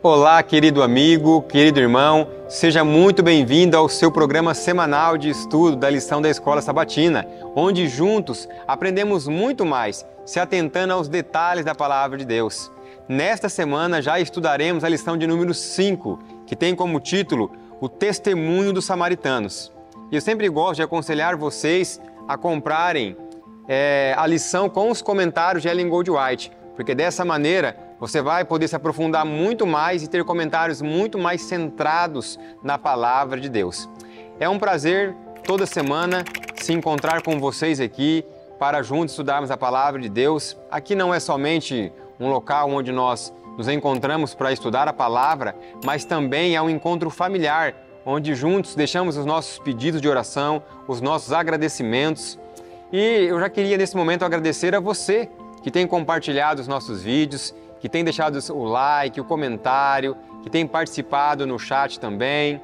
Olá, querido amigo, querido irmão, seja muito bem-vindo ao seu programa semanal de estudo da lição da Escola Sabatina, onde juntos aprendemos muito mais, se atentando aos detalhes da Palavra de Deus. Nesta semana já estudaremos a lição de número 5, que tem como título O Testemunho dos Samaritanos. E eu sempre gosto de aconselhar vocês a comprarem a lição com os comentários de Ellen G. White, porque dessa maneira você vai poder se aprofundar muito mais e ter comentários muito mais centrados na Palavra de Deus. É um prazer toda semana se encontrar com vocês aqui para juntos estudarmos a Palavra de Deus. Aqui não é somente um local onde nós nos encontramos para estudar a Palavra, mas também é um encontro familiar, onde juntos deixamos os nossos pedidos de oração, os nossos agradecimentos. E eu já queria nesse momento agradecer a você que tem compartilhado os nossos vídeos, que tem deixado o like, o comentário, que tem participado no chat também.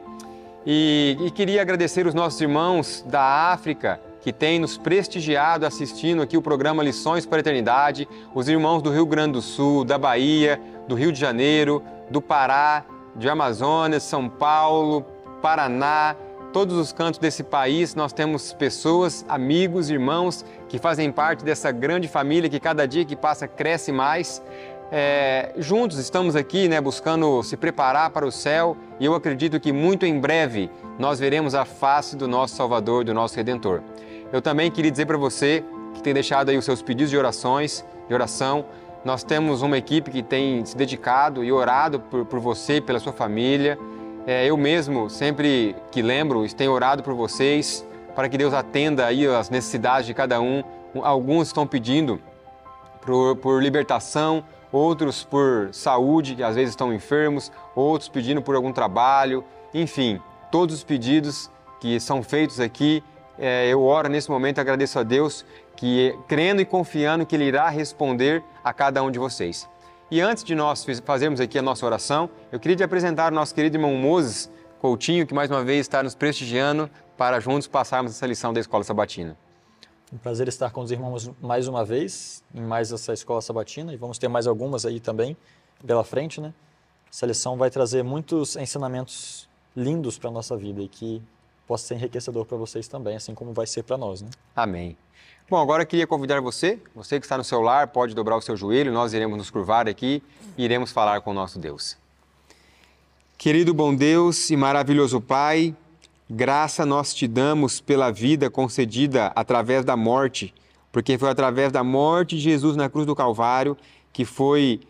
E queria agradecer os nossos irmãos da África, que têm nos prestigiado assistindo aqui o programa Lições para a Eternidade, os irmãos do Rio Grande do Sul, da Bahia, do Rio de Janeiro, do Pará, de Amazonas, São Paulo, Paraná, todos os cantos desse país. Nós temos pessoas, amigos, irmãos que fazem parte dessa grande família que cada dia que passa cresce mais. Juntos estamos aqui, buscando se preparar para o céu, e eu acredito que muito em breve nós veremos a face do nosso Salvador, do nosso Redentor. Eu também queria dizer para você que tem deixado aí os seus pedidos de oração. Nós temos uma equipe que tem se dedicado e orado por você e pela sua família. Eu mesmo, sempre que lembro, tenho orado por vocês, para que Deus atenda aí as necessidades de cada um. Alguns estão pedindo por libertação, outros por saúde, que às vezes estão enfermos, outros pedindo por algum trabalho. Enfim, todos os pedidos que são feitos aqui, eu oro nesse momento e agradeço a Deus, que crendo e confiando que Ele irá responder a cada um de vocês. E antes de nós fazermos aqui a nossa oração, eu queria te apresentar o nosso querido irmão Moses Coutinho, que mais uma vez está nos prestigiando para juntos passarmos essa lição da Escola Sabatina. Um prazer estar com os irmãos mais uma vez, em mais essa Escola Sabatina, e vamos ter mais algumas aí também pela frente, né? Essa lição vai trazer muitos ensinamentos lindos para a nossa vida e que possa ser enriquecedor para vocês também, assim como vai ser para nós, né? Amém. Bom, agora eu queria convidar você que está no seu lar, pode dobrar o seu joelho, nós iremos nos curvar aqui e iremos falar com o nosso Deus. Querido bom Deus e maravilhoso Pai, graça nós te damos pela vida concedida através da morte, porque foi através da morte de Jesus na cruz do Calvário que foi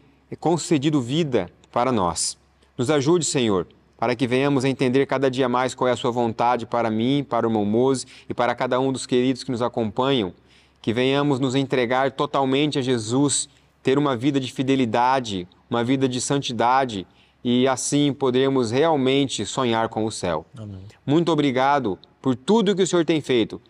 concedido vida para nós. Nos ajude, Senhor, para que venhamos a entender cada dia mais qual é a sua vontade para mim, para o irmão Mose e para cada um dos queridos que nos acompanham, que venhamos nos entregar totalmente a Jesus, ter uma vida de fidelidade, uma vida de santidade, e assim podermos realmente sonhar com o céu. Amém. Muito obrigado por tudo que o Senhor tem feito,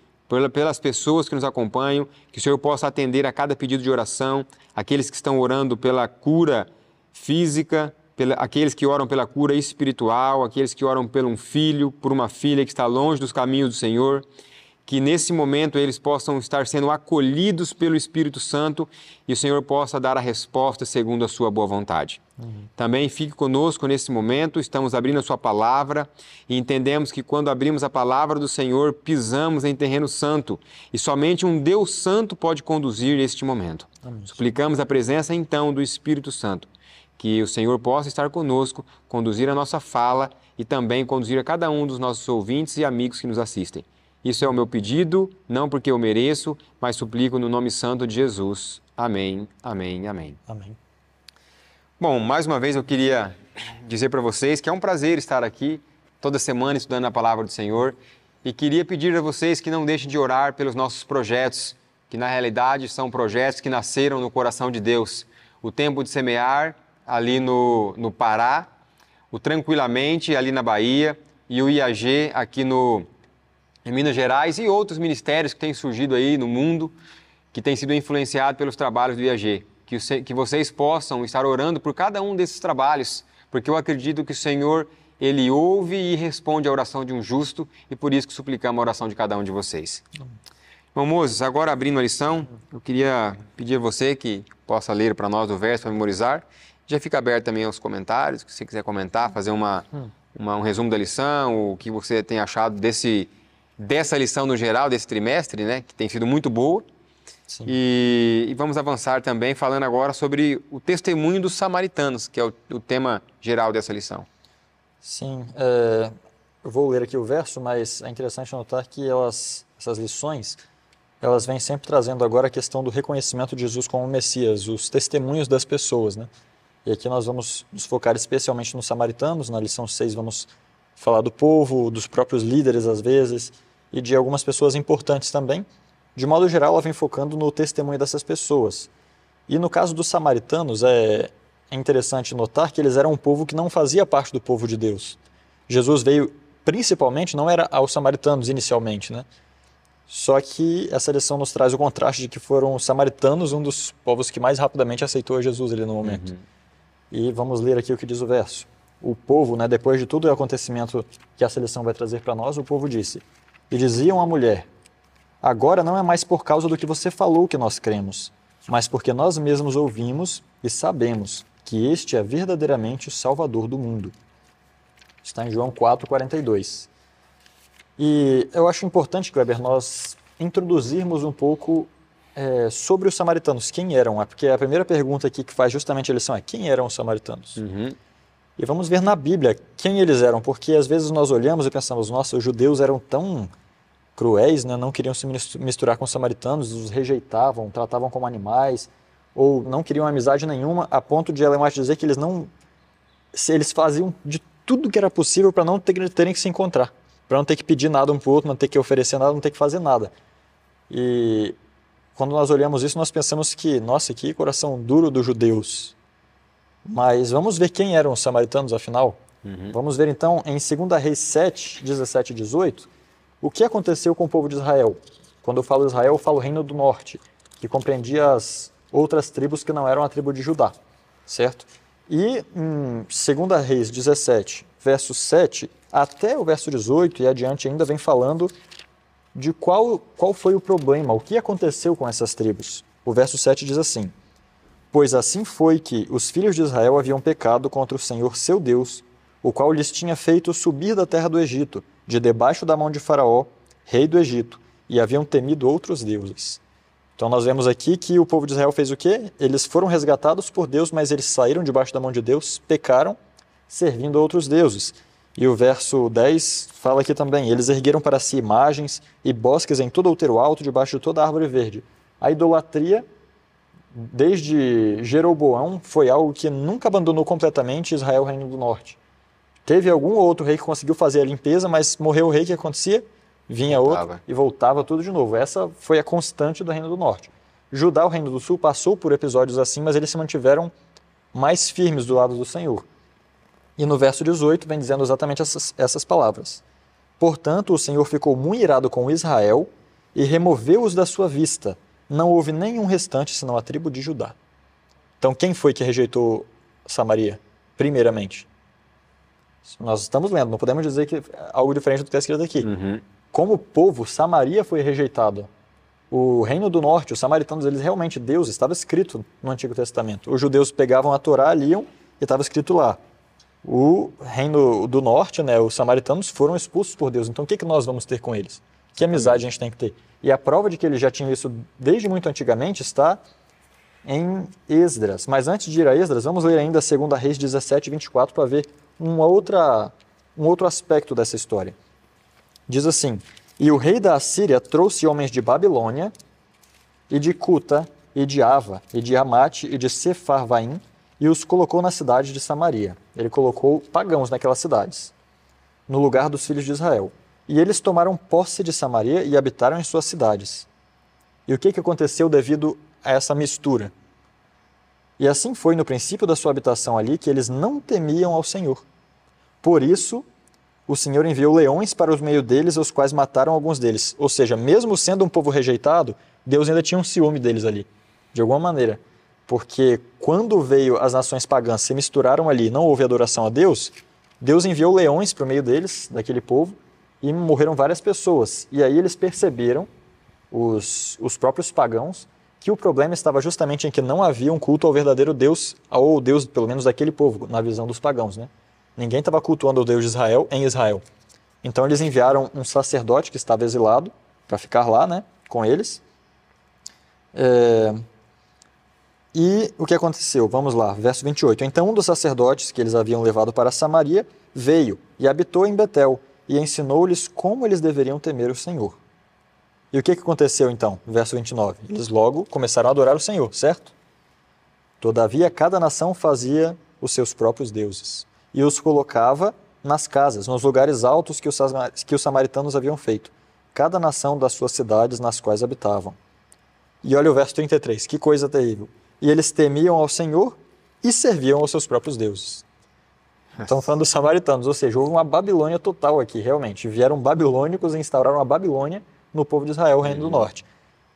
pelas pessoas que nos acompanham, que o Senhor possa atender a cada pedido de oração, aqueles que estão orando pela cura física, aqueles que oram pela cura espiritual, aqueles que oram por um filho, por uma filha que está longe dos caminhos do Senhor, que nesse momento eles possam estar sendo acolhidos pelo Espírito Santo e o Senhor possa dar a resposta segundo a sua boa vontade. Também fique conosco nesse momento, estamos abrindo a sua palavra e entendemos que quando abrimos a palavra do Senhor, pisamos em terreno santo e somente um Deus santo pode conduzir este momento. Amém. Suplicamos a presença então do Espírito Santo, que o Senhor possa estar conosco, conduzir a nossa fala e também conduzir a cada um dos nossos ouvintes e amigos que nos assistem. Isso é o meu pedido, não porque eu mereço, mas suplico no nome santo de Jesus. Amém, amém, amém. Amém. Bom, mais uma vez eu queria dizer para vocês que é um prazer estar aqui toda semana estudando a Palavra do Senhor e queria pedir a vocês que não deixem de orar pelos nossos projetos, que na realidade são projetos que nasceram no coração de Deus. O Tempo de Semear, ali no Pará, o Tranquilamente, ali na Bahia, e o IAG, aqui em Minas Gerais, e outros ministérios que têm surgido aí no mundo, que têm sido influenciados pelos trabalhos do IAG. Que vocês possam estar orando por cada um desses trabalhos, porque eu acredito que o Senhor, Ele ouve e responde à oração de um justo, e por isso que suplicamos a oração de cada um de vocês. Irmão Moses, agora abrindo a lição, eu queria pedir a você que possa ler para nós o verso para memorizar, Já fica aberto também aos comentários, se você quiser comentar, fazer um resumo da lição, o que você tem achado dessa lição no geral, desse trimestre, né, que tem sido muito boa. Sim. E vamos avançar também falando agora sobre o testemunho dos samaritanos, que é o tema geral dessa lição. Sim, eu vou ler aqui o verso, mas é interessante notar que essas lições, elas vêm sempre trazendo agora a questão do reconhecimento de Jesus como Messias, os testemunhos das pessoas, né? E aqui nós vamos nos focar especialmente nos samaritanos. Na lição 6 vamos falar do povo, dos próprios líderes às vezes, e de algumas pessoas importantes também. De modo geral, ela vem focando no testemunho dessas pessoas. E no caso dos samaritanos, é interessante notar que eles eram um povo que não fazia parte do povo de Deus. Jesus veio principalmente, não era aos samaritanos inicialmente, né? Só que essa lição nos traz o contraste de que foram os samaritanos um dos povos que mais rapidamente aceitou Jesus ali no momento. E vamos ler aqui o que diz o verso. O povo, né, depois de todo o acontecimento que essa lição vai trazer para nós, o povo disse: E diziam à mulher: Agora não é mais por causa do que você falou que nós cremos, mas porque nós mesmos ouvimos e sabemos que este é verdadeiramente o Salvador do mundo. Está em João 4:42. E eu acho importante, Kleber, nós introduzirmos um pouco sobre os samaritanos. Quem eram? Porque a primeira pergunta aqui que faz justamente a lição é: quem eram os samaritanos? E vamos ver na Bíblia quem eles eram, porque às vezes nós olhamos e pensamos: nossa, os judeus eram tão cruéis, né? Não queriam se misturar com os samaritanos, os rejeitavam, tratavam como animais, ou não queriam amizade nenhuma, a ponto de Ellen White dizer que eles faziam de tudo que era possível para não terem que se encontrar, para não ter que pedir nada um para o outro, não ter que oferecer nada, não ter que fazer nada. E quando nós olhamos isso, nós pensamos que, nossa, que coração duro dos judeus. Mas vamos ver quem eram os samaritanos, afinal. Vamos ver então em 2 Reis 7, 17 e 18, o que aconteceu com o povo de Israel. Quando eu falo Israel, eu falo Reino do Norte, que compreendia as outras tribos que não eram a tribo de Judá, certo? E em 2 Reis 17, verso 7, até o verso 18 e adiante ainda vem falando de qual foi o problema, o que aconteceu com essas tribos. O verso 7 diz assim: Pois assim foi que os filhos de Israel haviam pecado contra o Senhor seu Deus, o qual lhes tinha feito subir da terra do Egito, de debaixo da mão de Faraó, rei do Egito, e haviam temido outros deuses. Então nós vemos aqui que o povo de Israel fez o quê? Eles foram resgatados por Deus, mas eles saíram debaixo da mão de Deus, pecaram, servindo a outros deuses. E o verso 10 fala aqui também: Eles ergueram para si imagens e bosques em todo outeiro alto, debaixo de toda árvore verde. A idolatria, desde Jeroboão, foi algo que nunca abandonou completamente Israel, Reino do Norte. Teve algum outro rei que conseguiu fazer a limpeza, mas morreu o rei, o que acontecia? Vinha outro e voltava tudo de novo. Essa foi a constante do Reino do Norte. Judá, o Reino do Sul, passou por episódios assim, mas eles se mantiveram mais firmes do lado do Senhor. E no verso 18 vem dizendo exatamente essas palavras: Portanto, o Senhor ficou muito irado com Israel e removeu-os da sua vista. Não houve nenhum restante senão a tribo de Judá. Então, quem foi que rejeitou Samaria, primeiramente? Nós estamos lendo, não podemos dizer que é algo diferente do que está escrito aqui. Como povo, Samaria foi rejeitada. O Reino do Norte, os samaritanos, eles realmente, Deus, estava escrito no Antigo Testamento. Os judeus pegavam a Torá, liam e estava escrito lá. O Reino do Norte, né, os samaritanos foram expulsos por Deus. Então o que nós vamos ter com eles? Que amizade a gente tem que ter? E a prova de que eles já tinham isso desde muito antigamente está em Esdras. Mas antes de ir a Esdras, vamos ler ainda 2 Reis 17, 24 para ver um outro aspecto dessa história. Diz assim: E o rei da Assíria trouxe homens de Babilônia, e de Cuta, e de Ava, e de Amate, e de Sefarvaim, e os colocou na cidade de Samaria. Ele colocou pagãos naquelas cidades, no lugar dos filhos de Israel. E eles tomaram posse de Samaria e habitaram em suas cidades. E o que aconteceu devido a essa mistura? E assim foi no princípio da sua habitação ali, que eles não temiam ao Senhor. Por isso, o Senhor enviou leões para o meio deles, os quais mataram alguns deles. Ou seja, mesmo sendo um povo rejeitado, Deus ainda tinha um ciúme deles ali, de alguma maneira. Porque quando veio as nações pagãs, se misturaram ali, não houve adoração a Deus, Deus enviou leões para o meio deles, daquele povo, e morreram várias pessoas. E aí eles perceberam, os próprios pagãos, que o problema estava justamente em que não havia um culto ao verdadeiro Deus, ou Deus, pelo menos, daquele povo, na visão dos pagãos, né? Ninguém estava cultuando o Deus de Israel em Israel. Então eles enviaram um sacerdote que estava exilado para ficar lá, né, com eles. E o que aconteceu? Vamos lá, verso 28. Então um dos sacerdotes que eles haviam levado para Samaria veio e habitou em Betel e ensinou-lhes como eles deveriam temer o Senhor. E o que aconteceu então? Verso 29. Eles logo começaram a adorar o Senhor, certo? Todavia cada nação fazia os seus próprios deuses e os colocava nas casas, nos lugares altos que os samaritanos haviam feito, cada nação das suas cidades nas quais habitavam. E olha o verso 33, que coisa terrível. E eles temiam ao Senhor e serviam aos seus próprios deuses. Estamos falando dos samaritanos, ou seja, houve uma Babilônia total aqui, realmente. Vieram babilônicos e instauraram a Babilônia no povo de Israel, o Reino do Norte.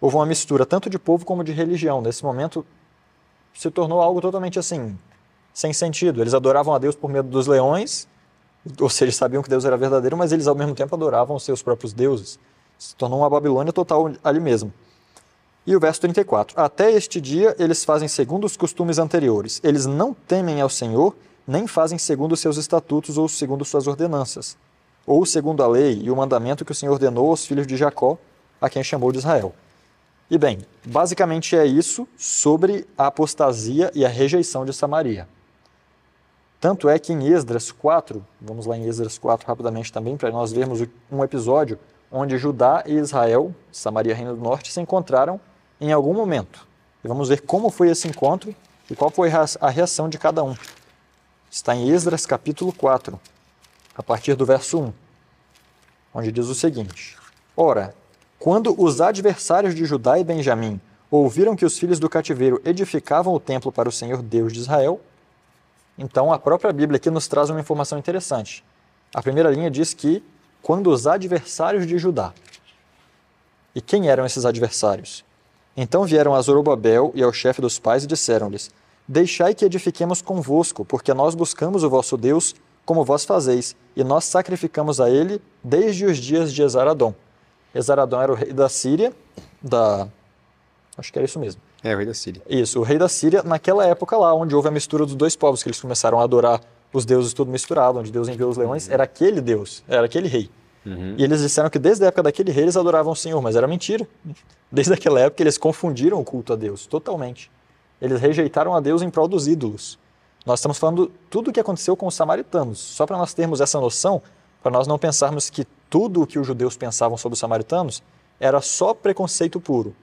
Houve uma mistura tanto de povo como de religião. Nesse momento, se tornou algo totalmente assim, sem sentido. Eles adoravam a Deus por medo dos leões, ou seja, sabiam que Deus era verdadeiro, mas eles ao mesmo tempo adoravam os seus próprios deuses. Se tornou uma Babilônia total ali mesmo. E o verso 34. Até este dia eles fazem segundo os costumes anteriores. Eles não temem ao Senhor, nem fazem segundo os seus estatutos ou segundo suas ordenanças, ou segundo a lei e o mandamento que o Senhor ordenou aos filhos de Jacó, a quem chamou de Israel. E bem, basicamente é isso sobre a apostasia e a rejeição de Samaria. Tanto é que em Esdras 4, vamos lá em Esdras 4 rapidamente também, para nós vermos um episódio onde Judá e Israel, Samaria, Reino do Norte, se encontraram em algum momento. E vamos ver como foi esse encontro e qual foi a reação de cada um. Está em Esdras capítulo 4, a partir do verso 1, onde diz o seguinte: Ora, quando os adversários de Judá e Benjamim ouviram que os filhos do cativeiro edificavam o templo para o Senhor Deus de Israel, então a própria Bíblia aqui nos traz uma informação interessante. A primeira linha diz que quando os adversários de Judá. E quem eram esses adversários? Então vieram a Zorobabel e ao chefe dos pais e disseram-lhes: Deixai que edifiquemos convosco, porque nós buscamos o vosso Deus, como vós fazeis, e nós sacrificamos a ele desde os dias de Esaradom. Esaradom era o rei da Síria, acho que era isso mesmo. É, o rei da Síria. Isso, o rei da Síria, naquela época lá, onde houve a mistura dos dois povos, que eles começaram a adorar os deuses tudo misturado, onde Deus enviou os leões, era aquele Deus, era aquele rei. E eles disseram que desde a época daquele rei eles adoravam o Senhor, mas era mentira. Desde aquela época eles confundiram o culto a Deus, totalmente. Eles rejeitaram a Deus em prol dos ídolos. Nós estamos falando tudo o que aconteceu com os samaritanos, só para nós termos essa noção, para nós não pensarmos que tudo o que os judeus pensavam sobre os samaritanos era só preconceito puro.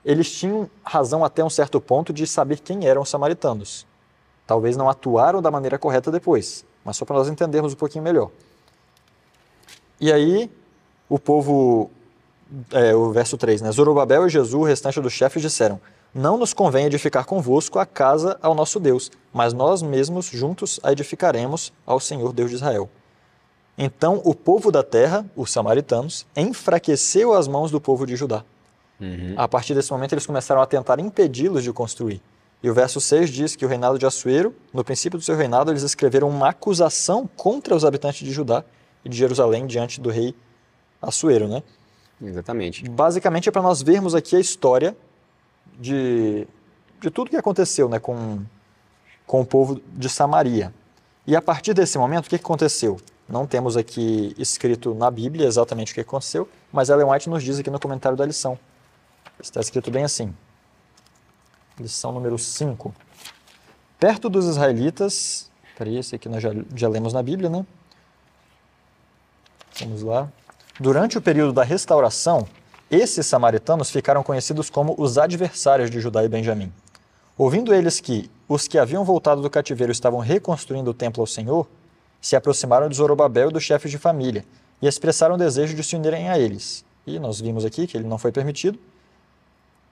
Eles tinham razão até um certo ponto de saber quem eram os samaritanos. Talvez não atuaram da maneira correta depois, mas só para nós entendermos um pouquinho melhor. E aí, o povo, o verso 3, né? Zorobabel e Jesus, o restante dos chefes, disseram: Não nos convém edificar convosco a casa ao nosso Deus, mas nós mesmos juntos a edificaremos ao Senhor Deus de Israel. Então o povo da terra, os samaritanos, enfraqueceu as mãos do povo de Judá. A partir desse momento eles começaram a tentar impedi-los de construir. E o verso 6 diz que o reinado de Assuero, no princípio do seu reinado, eles escreveram uma acusação contra os habitantes de Judá e de Jerusalém diante do rei Assuero, né? Exatamente. Basicamente é para nós vermos aqui a história de tudo que aconteceu, né, com o povo de Samaria. E a partir desse momento, o que aconteceu? Não temos aqui escrito na Bíblia exatamente o que aconteceu, mas Ellen White nos diz aqui no comentário da lição. Está escrito bem assim. Lição número 5. Perto dos israelitas... Peraí, esse aqui nós já lemos na Bíblia, né? Vamos lá. Durante o período da restauração, esses samaritanos ficaram conhecidos como os adversários de Judá e Benjamim. Ouvindo eles que os que haviam voltado do cativeiro estavam reconstruindo o templo ao Senhor, se aproximaram de Zorobabel e dos chefes de família e expressaram o desejo de se unirem a eles. E nós vimos aqui que ele não foi permitido.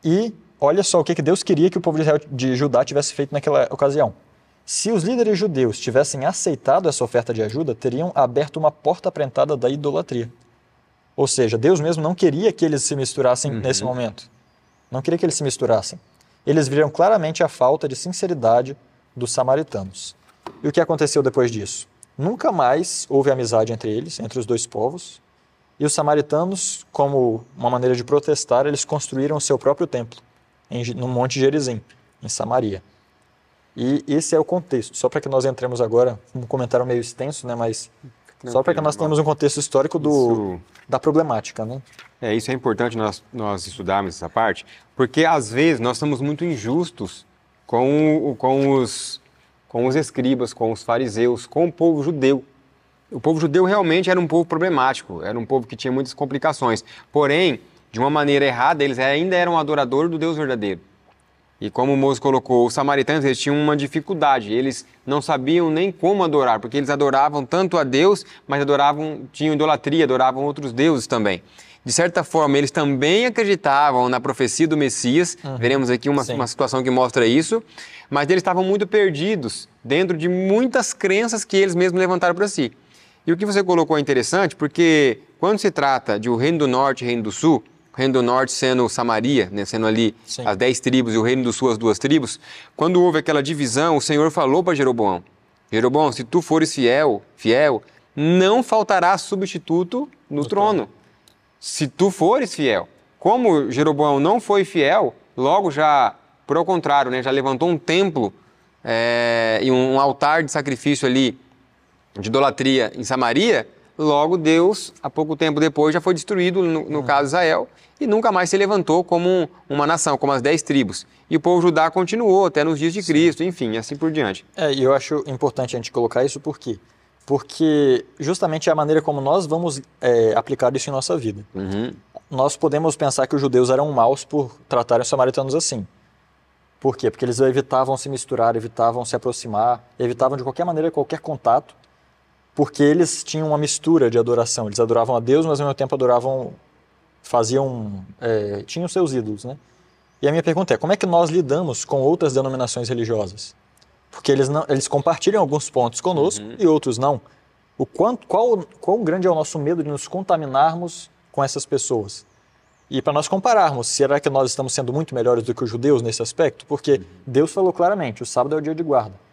E olha só o que Deus queria que o povo de Judá tivesse feito naquela ocasião. Se os líderes judeus tivessem aceitado essa oferta de ajuda, teriam aberto uma porta prentada da idolatria. Ou seja, Deus mesmo não queria que eles se misturassem nesse momento. Não queria que eles se misturassem. Eles viram claramente a falta de sinceridade dos samaritanos. E o que aconteceu depois disso? Nunca mais houve amizade entre eles, entre os dois povos. E os samaritanos, como uma maneira de protestar, eles construíram o seu próprio templo. no Monte Gerizim, em Samaria. E esse é o contexto. Só para que nós entremos agora, um comentário meio extenso, né? Mas só para que nós tenhamos um contexto histórico da problemática, né? Isso é importante nós estudarmos essa parte, porque às vezes nós somos muito injustos com os escribas, com os fariseus, com o povo judeu. O povo judeu realmente era um povo problemático, era um povo que tinha muitas complicações. Porém, de uma maneira errada, eles ainda eram adoradores do Deus verdadeiro. E como o moço colocou, os samaritanos eles tinham uma dificuldade, eles não sabiam nem como adorar, porque eles adoravam tanto a Deus, mas tinham idolatria, adoravam outros deuses também. De certa forma, eles também acreditavam na profecia do Messias, veremos aqui uma situação que mostra isso, mas eles estavam muito perdidos dentro de muitas crenças que eles mesmos levantaram para si. E o que você colocou é interessante, porque quando se trata de o Reino do Norte e Reino do Sul, o Reino do Norte sendo Samaria, né, sendo ali as 10 tribos, e o Reino do Sul as 2 tribos, quando houve aquela divisão, o Senhor falou para Jeroboão, Jeroboão, se tu fores fiel, não faltará substituto no trono. Se tu fores fiel. Como Jeroboão não foi fiel, logo já, por ao contrário, né, já levantou um templo e um altar de sacrifício ali, de idolatria em Samaria, logo Deus, há pouco tempo depois, já foi destruído, no caso de Israel, e nunca mais se levantou como uma nação, como as 10 tribos. E o povo judá continuou até nos dias de Cristo, enfim, assim por diante. E eu acho importante a gente colocar isso por quê? Porque justamente é a maneira como nós vamos aplicar isso em nossa vida. Nós podemos pensar que os judeus eram maus por tratarem os samaritanos assim. Por quê? Porque eles evitavam se misturar, evitavam se aproximar, evitavam de qualquer maneira qualquer contato, porque eles tinham uma mistura de adoração. Eles adoravam a Deus, mas ao mesmo tempo tinham seus ídolos, né? E a minha pergunta é, como é que nós lidamos com outras denominações religiosas? Porque eles compartilham alguns pontos conosco e outros não. Quão grande é o nosso medo de nos contaminarmos com essas pessoas? E para nós compararmos, será que nós estamos sendo muito melhores do que os judeus nesse aspecto? Porque Deus falou claramente, o sábado é o dia de guarda.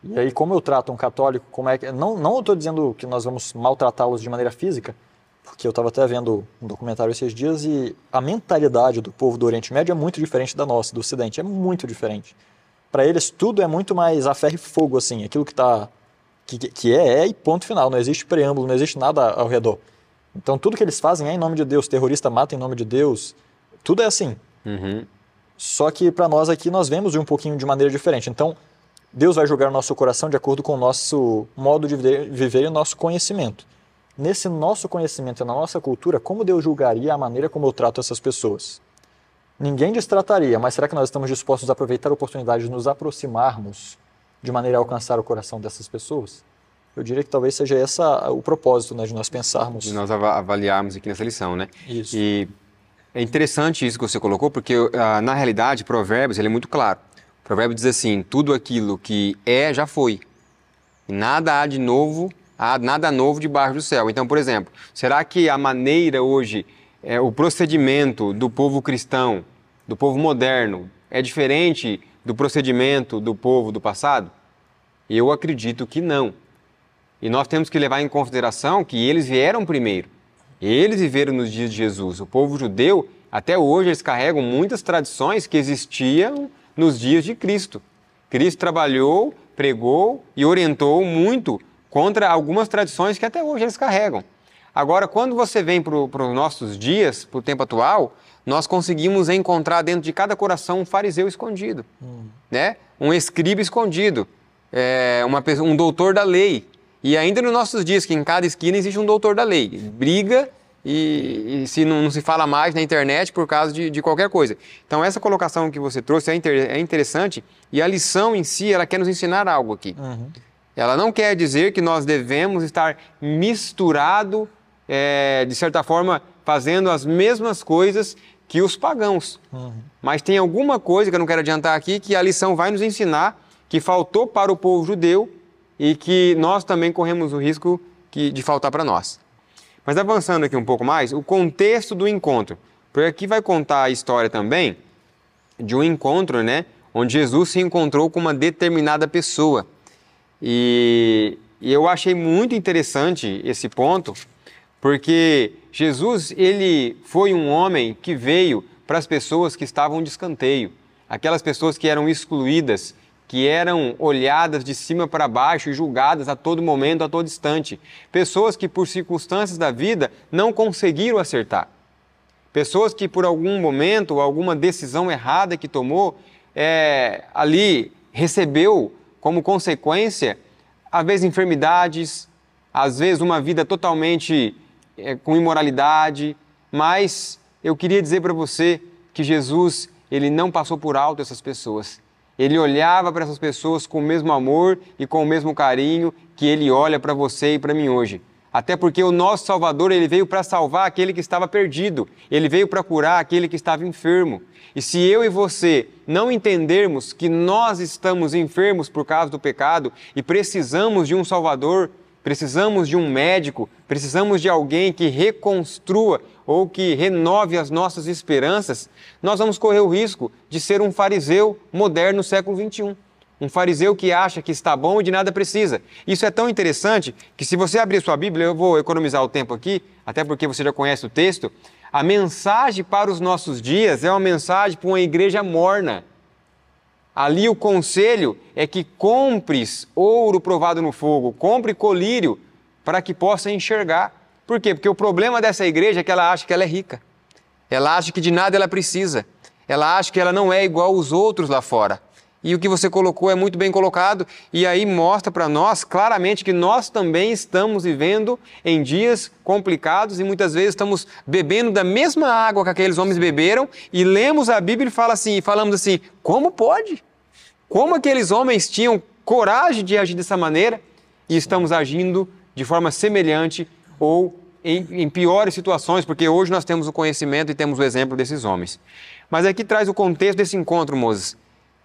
E aí, como eu trato um católico, não eu estou dizendo que nós vamos maltratá-los de maneira física, porque eu estava até vendo um documentário esses dias e a mentalidade do povo do Oriente Médio é muito diferente da nossa, do Ocidente, é muito diferente. Para eles, tudo é muito mais a ferro e fogo, assim, aquilo que é e ponto final, não existe preâmbulo, não existe nada ao redor. Então, tudo que eles fazem é em nome de Deus, terrorista mata em nome de Deus, tudo é assim. Só que para nós aqui, nós vemos de um pouquinho de maneira diferente. Então, Deus vai julgar o nosso coração de acordo com o nosso modo de viver e o nosso conhecimento. Nesse nosso conhecimento e na nossa cultura, como Deus julgaria a maneira como eu trato essas pessoas? Ninguém destrataria, mas será que nós estamos dispostos a aproveitar a oportunidade de nos aproximarmos de maneira a alcançar o coração dessas pessoas? Eu diria que talvez seja esse o propósito, né, de nós pensarmos. De nós avaliarmos aqui nessa lição, né? Isso. E é interessante isso que você colocou, porque na realidade, Provérbios ele é muito claro. O provérbio diz assim, tudo aquilo que já foi, e nada há de novo, nada novo debaixo do céu. Então, por exemplo, será que a maneira hoje, o procedimento do povo cristão, do povo moderno, é diferente do procedimento do povo do passado? Eu acredito que não. E nós temos que levar em consideração que eles vieram primeiro. Eles viveram nos dias de Jesus. O povo judeu, até hoje, eles carregam muitas tradições que existiam nos dias de Cristo. Cristo trabalhou, pregou e orientou muito contra algumas tradições que até hoje eles carregam. Agora, quando você vem para os nossos dias, para o tempo atual, nós conseguimos encontrar dentro de cada coração um fariseu escondido, né? Um escriba escondido, um doutor da lei. E ainda nos nossos dias, que em cada esquina existe um doutor da lei. Briga e se não se fala mais na internet por causa de qualquer coisa. Então, essa colocação que você trouxe é interessante e a lição em si, ela quer nos ensinar algo aqui. Ela não quer dizer que nós devemos estar misturado, de certa forma, fazendo as mesmas coisas que os pagãos. Mas tem alguma coisa que eu não quero adiantar aqui, que a lição vai nos ensinar, que faltou para o povo judeu e que nós também corremos o risco de faltar para nós. Mas avançando aqui um pouco mais, o contexto do encontro. Porque aqui vai contar a história também de um encontro, né, onde Jesus se encontrou com uma determinada pessoa. E eu achei muito interessante esse ponto, porque Jesus, ele foi um homem que veio para as pessoas que estavam de escanteio, aquelas pessoas que eram excluídas, que eram olhadas de cima para baixo e julgadas a todo momento, a todo instante. Pessoas que por circunstâncias da vida não conseguiram acertar. Pessoas que por algum momento ou alguma decisão errada que tomou, ali recebeu como consequência, às vezes enfermidades, às vezes uma vida totalmente com imoralidade, mas eu queria dizer para você que Jesus, ele não passou por alto essas pessoas. Ele olhava para essas pessoas com o mesmo amor e com o mesmo carinho que ele olha para você e para mim hoje. Até porque o nosso Salvador, ele veio para salvar aquele que estava perdido. Ele veio para curar aquele que estava enfermo. E se eu e você não entendermos que nós estamos enfermos por causa do pecado e precisamos de um Salvador, precisamos de um médico, precisamos de alguém que reconstrua ou que renove as nossas esperanças, nós vamos correr o risco de ser um fariseu moderno no século XXI. Um fariseu que acha que está bom e de nada precisa. Isso é tão interessante que se você abrir sua Bíblia, eu vou economizar o tempo aqui, até porque você já conhece o texto, a mensagem para os nossos dias é uma mensagem para uma igreja morna. Ali o conselho é que compres ouro provado no fogo, compre colírio para que possa enxergar. Por quê? Porque o problema dessa igreja é que ela acha que ela é rica. Ela acha que de nada ela precisa. Ela acha que ela não é igual aos outros lá fora. E o que você colocou é muito bem colocado, e aí mostra para nós claramente que nós também estamos vivendo em dias complicados e muitas vezes estamos bebendo da mesma água que aqueles homens beberam e lemos a Bíblia e falamos assim, como pode? Como aqueles homens tinham coragem de agir dessa maneira e estamos agindo de forma semelhante ou em piores situações, porque hoje nós temos o conhecimento e temos o exemplo desses homens. Mas aqui traz o contexto desse encontro, Moses.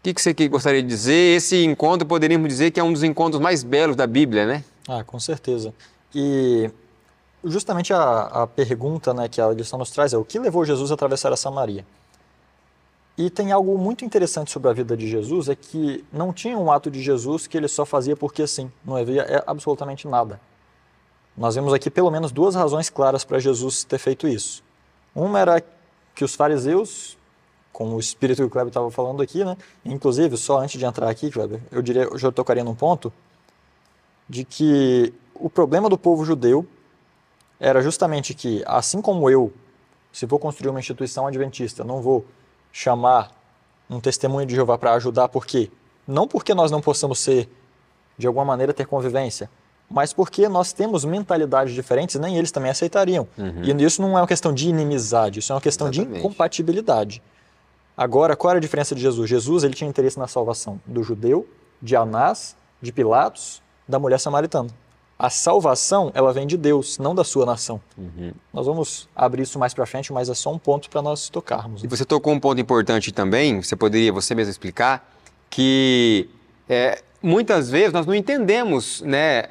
O que você gostaria de dizer? Esse encontro, poderíamos dizer que é um dos encontros mais belos da Bíblia, né? Ah, com certeza. E justamente a pergunta, né, que a lição nos traz é o que levou Jesus a atravessar a Samaria? E tem algo muito interessante sobre a vida de Jesus, é que não tinha um ato de Jesus que ele só fazia porque sim, não havia absolutamente nada. Nós vemos aqui pelo menos duas razões claras para Jesus ter feito isso. Uma era que os fariseus, como o espírito que o Kleber estava falando aqui, né? Inclusive, só antes de entrar aqui, Kleber, eu já tocaria num ponto de que o problema do povo judeu era justamente que, assim como eu, se vou construir uma instituição adventista, não vou chamar um testemunho de Jeová para ajudar, por quê? Não porque nós não possamos ser, de alguma maneira, ter convivência, mas porque nós temos mentalidades diferentes, nem eles também aceitariam. E isso não é uma questão de inimizade, isso é uma questão de incompatibilidade. Agora, qual era a diferença de Jesus? Jesus ele tinha interesse na salvação do judeu, de Anás, de Pilatos, da mulher samaritana. A salvação, ela vem de Deus, não da sua nação. Nós vamos abrir isso mais para frente, mas é só um ponto para nós tocarmos. E você tocou um ponto importante também, você poderia você mesmo explicar, que muitas vezes nós não entendemos, né,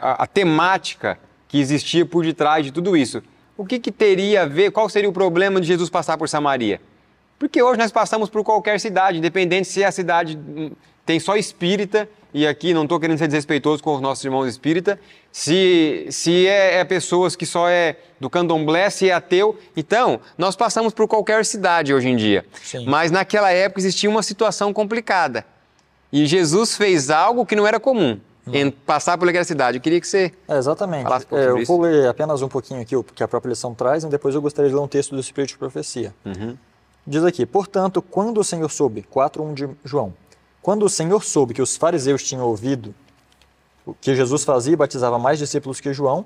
a temática que existia por detrás de tudo isso. O que teria a ver, qual seria o problema de Jesus passar por Samaria? Porque hoje nós passamos por qualquer cidade, independente se a cidade tem só espírita, e aqui não estou querendo ser desrespeitoso com os nossos irmãos espíritas, se é pessoas que só é do candomblé, se é ateu. Então, nós passamos por qualquer cidade hoje em dia. Sim. Mas naquela época existia uma situação complicada. E Jesus fez algo que não era comum, em passar por aquela cidade. Eu queria que você exatamente. falasse um pouco sobre eu vou ler apenas um pouquinho aqui o que a própria lição traz, e depois eu gostaria de ler um texto do Espírito de Profecia. Diz aqui, portanto, quando o Senhor soube, 4:1 de João, quando o Senhor soube que os fariseus tinham ouvido o que Jesus fazia e batizava mais discípulos que João,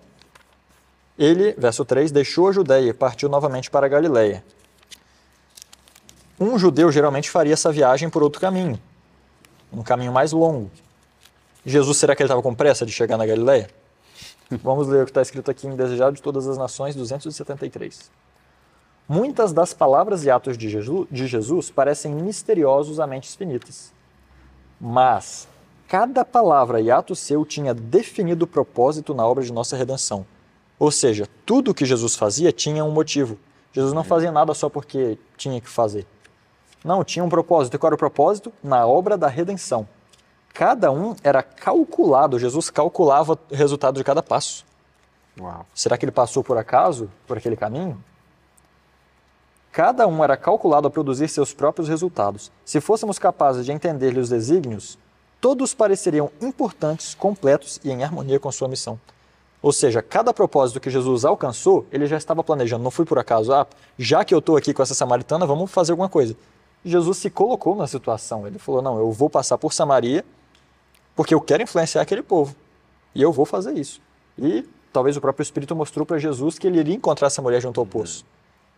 ele, verso 3, deixou a Judeia e partiu novamente para a Galileia. Um judeu geralmente faria essa viagem por outro caminho, um caminho mais longo. Jesus, será que ele estava com pressa de chegar na Galileia? Vamos ler o que está escrito aqui em Desejado de Todas as Nações, 273. Muitas das palavras e atos de Jesus parecem misteriosos a mentes finitas. Mas cada palavra e ato seu tinha definido propósito na obra de nossa redenção. Ou seja, tudo o que Jesus fazia tinha um motivo. Jesus não fazia nada só porque tinha que fazer. Não, tinha um propósito. E qual era o propósito? Na obra da redenção. Cada um era calculado. Jesus calculava o resultado de cada passo. Uau. Será que ele passou por acaso, por aquele caminho? cada um era calculado a produzir seus próprios resultados. Se fôssemos capazes de entender-lhe os desígnios, todos pareceriam importantes, completos e em harmonia com sua missão. Ou seja, cada propósito que Jesus alcançou, ele já estava planejando, não foi por acaso. Já que eu estou aqui com essa samaritana, vamos fazer alguma coisa. Jesus se colocou na situação, ele falou, não, eu vou passar por Samaria, porque eu quero influenciar aquele povo, e eu vou fazer isso. E talvez o próprio Espírito mostrou para Jesus que ele iria encontrar essa mulher junto ao poço.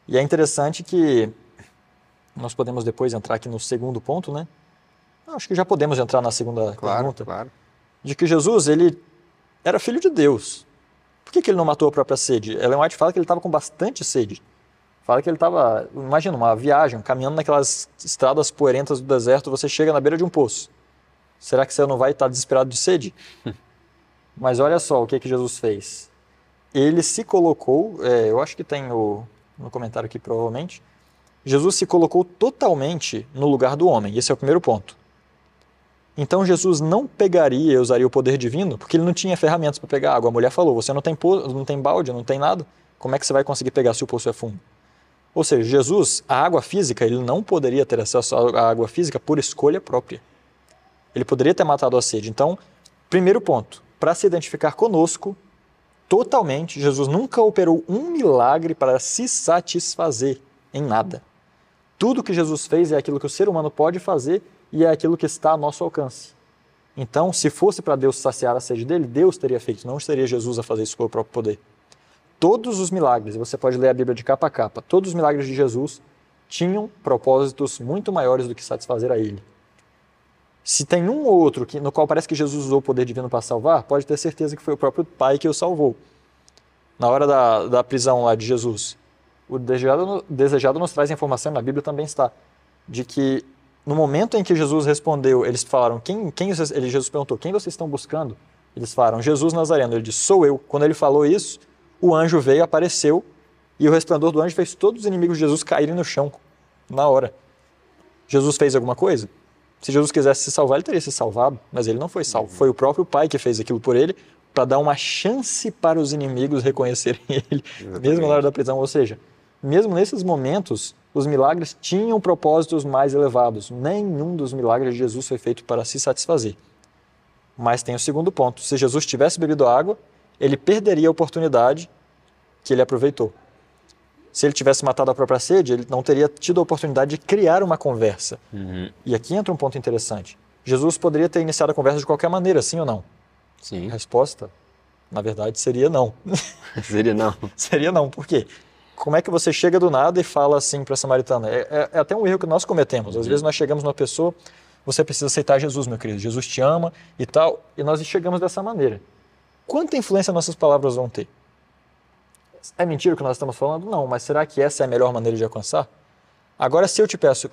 E é interessante que nós podemos depois entrar aqui no segundo ponto, né? Acho que já podemos entrar na segunda pergunta. Claro. De que Jesus, ele era filho de Deus. Por que ele não matou a própria sede? Ellen White fala que ele estava com bastante sede. Fala que ele estava, imagina, uma viagem, caminhando naquelas estradas poeirentas do deserto, você chega na beira de um poço. Será que você não vai estar desesperado de sede? Mas olha só o que Jesus fez. Ele se colocou, eu acho que tem no comentário aqui provavelmente, Jesus se colocou totalmente no lugar do homem. Esse é o primeiro ponto. Então Jesus não pegaria e usaria o poder divino, porque ele não tinha ferramentas para pegar água. A mulher falou, você não tem balde, não tem nada, como é que você vai conseguir pegar se o poço é fundo? Ou seja, Jesus, a água física, ele não poderia ter acesso à água física por escolha própria. Ele poderia ter matado a sede. Então, primeiro ponto, para se identificar conosco, totalmente, Jesus nunca operou um milagre para se satisfazer em nada. Tudo que Jesus fez é aquilo que o ser humano pode fazer e é aquilo que está a nosso alcance. Então, se fosse para Deus saciar a sede dele, Deus teria feito, não seria Jesus a fazer isso pelo próprio poder. Todos os milagres, e você pode ler a Bíblia de capa a capa, todos os milagres de Jesus tinham propósitos muito maiores do que satisfazer a ele. Se tem um ou outro no qual parece que Jesus usou o poder divino para salvar, pode ter certeza que foi o próprio Pai que o salvou. Na hora da prisão lá de Jesus, o desejado nos traz a informação, na Bíblia também está, de que no momento em que Jesus respondeu, eles falaram, Jesus perguntou, quem vocês estão buscando? Eles falaram, Jesus Nazareno. Ele disse, sou eu. Quando ele falou isso, o anjo veio, apareceu, e o resplendor do anjo fez todos os inimigos de Jesus caírem no chão, na hora. Jesus fez alguma coisa? Se Jesus quisesse se salvar, ele teria se salvado, mas ele não foi salvo. Foi o próprio Pai que fez aquilo por ele, para dar uma chance para os inimigos reconhecerem ele, mesmo na hora da prisão. Ou seja, mesmo nesses momentos, os milagres tinham propósitos mais elevados. Nenhum dos milagres de Jesus foi feito para se satisfazer. Mas tem o segundo ponto. Se Jesus tivesse bebido água, ele perderia a oportunidade que ele aproveitou. Se ele tivesse matado a própria sede, ele não teria tido a oportunidade de criar uma conversa. E aqui entra um ponto interessante. Jesus poderia ter iniciado a conversa de qualquer maneira, sim ou não? Sim. A resposta, na verdade, seria não. Seria não. Seria não. Por quê? Como é que você chega do nada e fala assim para a samaritana? É até um erro que nós cometemos. Às vezes nós chegamos numa pessoa, você precisa aceitar Jesus, meu querido. Jesus te ama e tal. E nós chegamos dessa maneira. Quanta influência nossas palavras vão ter? É mentira o que nós estamos falando? Não, mas será que essa é a melhor maneira de alcançar? Agora, se eu te peço,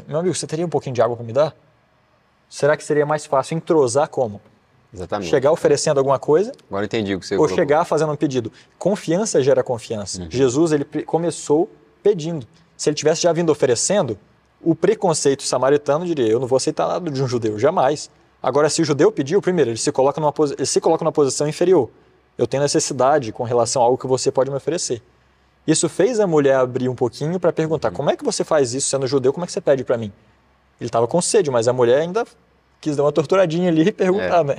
meu amigo, você teria um pouquinho de água para me dar? Será que seria mais fácil entrosar como? Exatamente. Chegar oferecendo alguma coisa. Agora eu entendi o que você ou colocou. Chegar fazendo um pedido. Confiança gera confiança. Jesus, ele começou pedindo. Se ele tivesse já vindo oferecendo, o preconceito samaritano diria, eu não vou aceitar nada de um judeu, jamais. Agora, se o judeu pediu, primeiro, ele se coloca numa posição inferior. Eu tenho necessidade com relação a algo que você pode me oferecer. Isso fez a mulher abrir um pouquinho para perguntar, como é que você faz isso sendo judeu, como é que você pede para mim? Ele estava com sede, mas a mulher ainda quis dar uma torturadinha ali e perguntar, né?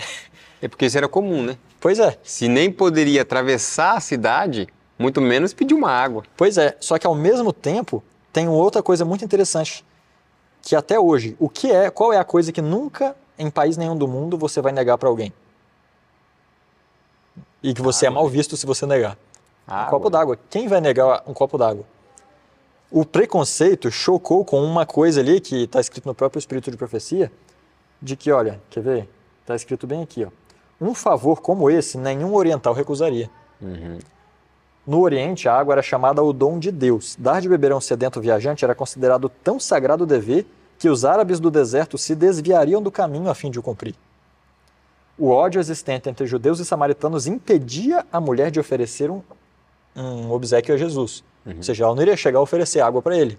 É porque isso era comum, né? Pois é. Se nem poderia atravessar a cidade, muito menos pedir uma água. Pois é, só que ao mesmo tempo, tem outra coisa muito interessante, que até hoje, qual é a coisa que nunca, em país nenhum do mundo, você vai negar para alguém? E que você é mal visto se você negar. Um copo d'água. Quem vai negar um copo d'água? O preconceito chocou com uma coisa ali, que está escrito no próprio Espírito de Profecia, de que, olha, quer ver? Está escrito bem aqui, ó. Um favor como esse, nenhum oriental recusaria. No Oriente, a água era chamada o dom de Deus. Dar de beber a um sedento viajante era considerado tão sagrado dever que os árabes do deserto se desviariam do caminho a fim de o cumprir. O ódio existente entre judeus e samaritanos impedia a mulher de oferecer um obséquio a Jesus. Ou seja, ela não iria chegar a oferecer água para ele.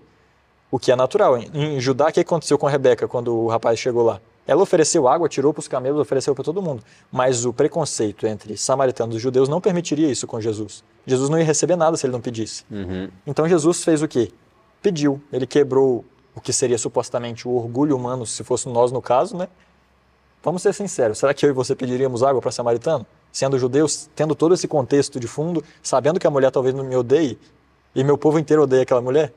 O que é natural. Em Judá, o que aconteceu com Rebeca quando o rapaz chegou lá? Ela ofereceu água, tirou para os camelos, ofereceu para todo mundo. Mas o preconceito entre samaritanos e judeus não permitiria isso com Jesus. Jesus não ia receber nada se ele não pedisse. Então Jesus fez o quê? pediu. Ele quebrou o que seria supostamente o orgulho humano, se fosse nós no caso, né? Vamos ser sinceros, será que eu e você pediríamos água para samaritano? Sendo judeus, tendo todo esse contexto de fundo, sabendo que a mulher talvez não me odeie, e meu povo inteiro odeia aquela mulher?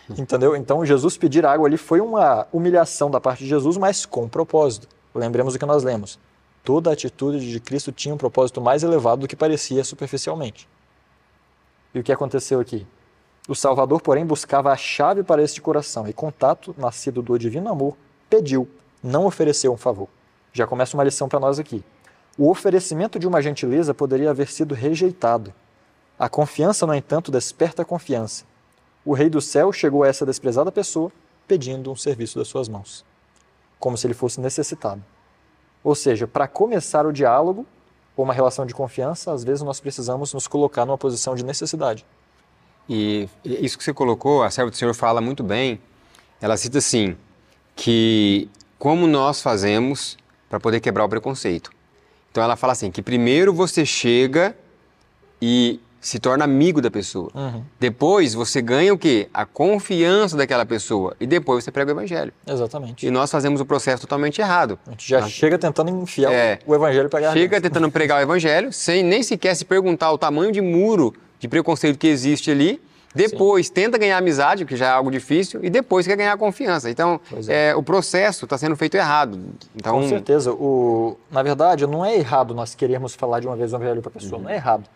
Entendeu? Então, Jesus pedir água ali foi uma humilhação da parte de Jesus, mas com propósito. Lembremos o que nós lemos. Toda a atitude de Cristo tinha um propósito mais elevado do que parecia superficialmente. E o que aconteceu aqui? O Salvador, porém, buscava a chave para este coração e, contato nascido do divino amor, pediu, não ofereceu um favor. Já começa uma lição para nós aqui. O oferecimento de uma gentileza poderia haver sido rejeitado. A confiança, no entanto, desperta a confiança. O Rei do Céu chegou a essa desprezada pessoa pedindo um serviço das suas mãos, como se ele fosse necessitado. Ou seja, para começar o diálogo ou uma relação de confiança, às vezes nós precisamos nos colocar numa posição de necessidade. E isso que você colocou, a serva do Senhor fala muito bem. Ela cita assim, que como nós fazemos para poder quebrar o preconceito. Então ela fala assim, que primeiro você chega e se torna amigo da pessoa. Depois você ganha o quê? A confiança daquela pessoa. E depois você prega o evangelho. Exatamente. E nós fazemos o processo totalmente errado. A gente já chega tentando enfiar o evangelho para a Chega tentando pregar o evangelho, sem nem sequer se perguntar o tamanho de muro de preconceito que existe ali. Depois tenta ganhar amizade, que já é algo difícil, e depois quer ganhar confiança. Então, o processo está sendo feito errado. Então, com certeza. Na verdade, não é errado nós querermos falar de uma vez o evangelho para a pessoa. Não é errado.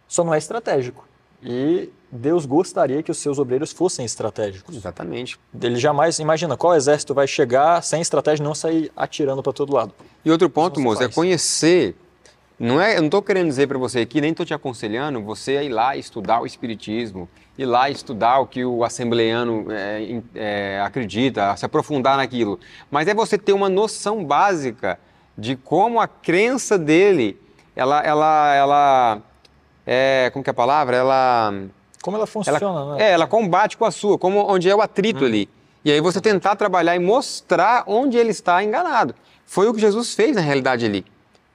Só não é estratégico. E Deus gostaria que os seus obreiros fossem estratégicos. Exatamente. Ele jamais... Imagina, qual exército vai chegar sem estratégia e não sair atirando para todo lado? E outro ponto, moço, é conhecer... Eu não estou querendo dizer para você aqui, nem estou te aconselhando você a ir lá estudar o Espiritismo, ir lá estudar o que o assembleiano acredita, se aprofundar naquilo. Mas é você ter uma noção básica de como a crença dele, como que é a palavra? Como ela funciona, né? Ela combate com a sua, onde é o atrito ali. E aí você tentar trabalhar e mostrar onde ele está enganado. Foi o que Jesus fez na realidade ali.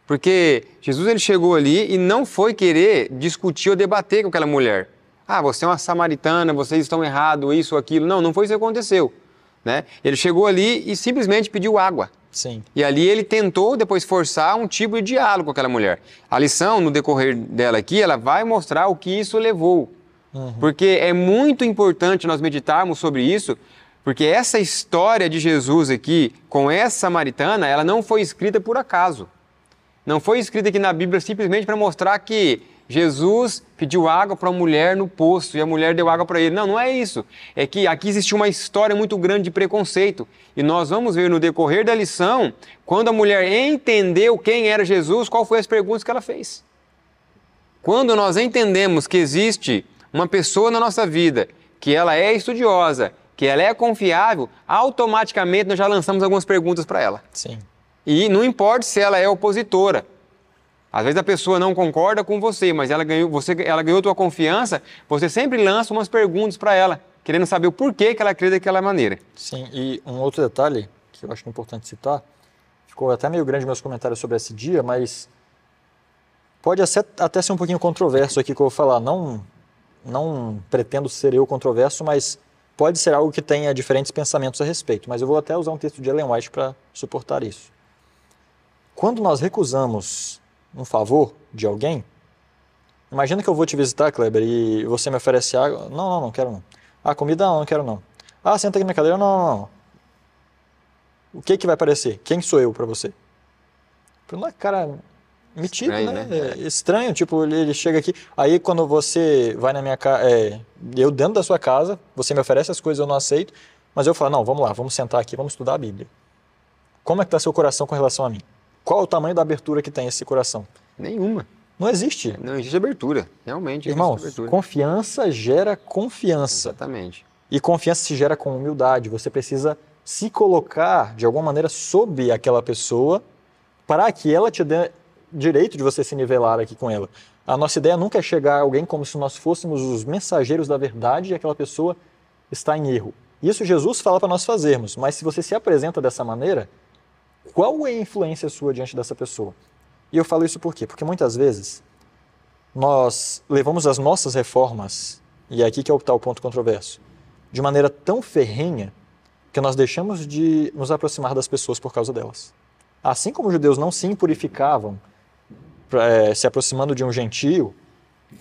Porque Jesus ele chegou ali e não foi querer discutir ou debater com aquela mulher. Ah, você é uma samaritana, vocês estão errados, isso ou aquilo. Não foi isso que aconteceu. Né? Ele chegou ali e simplesmente pediu água. Sim. E ali ele tentou depois forçar um tipo de diálogo com aquela mulher. A lição, no decorrer dela aqui, ela vai mostrar o que isso levou. Porque é muito importante nós meditarmos sobre isso, porque essa história de Jesus aqui, com essa samaritana, ela não foi escrita por acaso. Não foi escrita aqui na Bíblia simplesmente para mostrar que Jesus pediu água para uma mulher no poço e a mulher deu água para ele. Não é isso. É que aqui existe uma história muito grande de preconceito. E nós vamos ver no decorrer da lição, quando a mulher entendeu quem era Jesus, qual foi as perguntas que ela fez. Quando nós entendemos que existe uma pessoa na nossa vida, que ela é estudiosa, que ela é confiável, automaticamente nós já lançamos algumas perguntas para ela. Sim. E não importa se ela é opositora. Às vezes a pessoa não concorda com você, mas ela ganhou tua confiança, você sempre lança umas perguntas para ela, querendo saber o porquê que ela crê daquela maneira. Sim, e um outro detalhe que eu acho importante citar, ficou até meio grande meus comentários sobre esse dia, mas pode até ser um pouquinho controverso aqui que eu vou falar. Não pretendo ser eu controverso, mas pode ser algo que tenha diferentes pensamentos a respeito. Mas eu vou até usar um texto de Ellen White para suportar isso. Quando nós recusamos um favor de alguém, imagina que eu vou te visitar, Kleber, e você me oferece água. Não quero não. Ah, comida não quero não. Ah, senta aqui na cadeira. Não. O que vai parecer? Quem sou eu para você? Não é cara metido, estranho, né? né? É estranho, tipo, ele chega aqui, aí quando você vai na minha casa, eu dentro da sua casa, você me oferece as coisas, eu não aceito, mas eu falo, não, vamos lá, vamos sentar aqui, vamos estudar a Bíblia. Como é que está seu coração com relação a mim? Qual é o tamanho da abertura que tem esse coração? Nenhuma. Não existe. Não existe abertura, realmente. Irmãos, abertura. Confiança gera confiança. Exatamente. E confiança se gera com humildade. Você precisa se colocar, de alguma maneira, sob aquela pessoa para que ela te dê direito de você se nivelar aqui com ela. A nossa ideia nunca é chegar a alguém como se nós fôssemos os mensageiros da verdade e aquela pessoa está em erro. Isso Jesus fala para nós fazermos, mas se você se apresenta dessa maneira, qual é a influência sua diante dessa pessoa? E eu falo isso por quê? Porque muitas vezes nós levamos as nossas reformas, e é aqui que está o ponto controverso, de maneira tão ferrenha que nós deixamos de nos aproximar das pessoas por causa delas. Assim como os judeus não se impurificavam se aproximando de um gentio,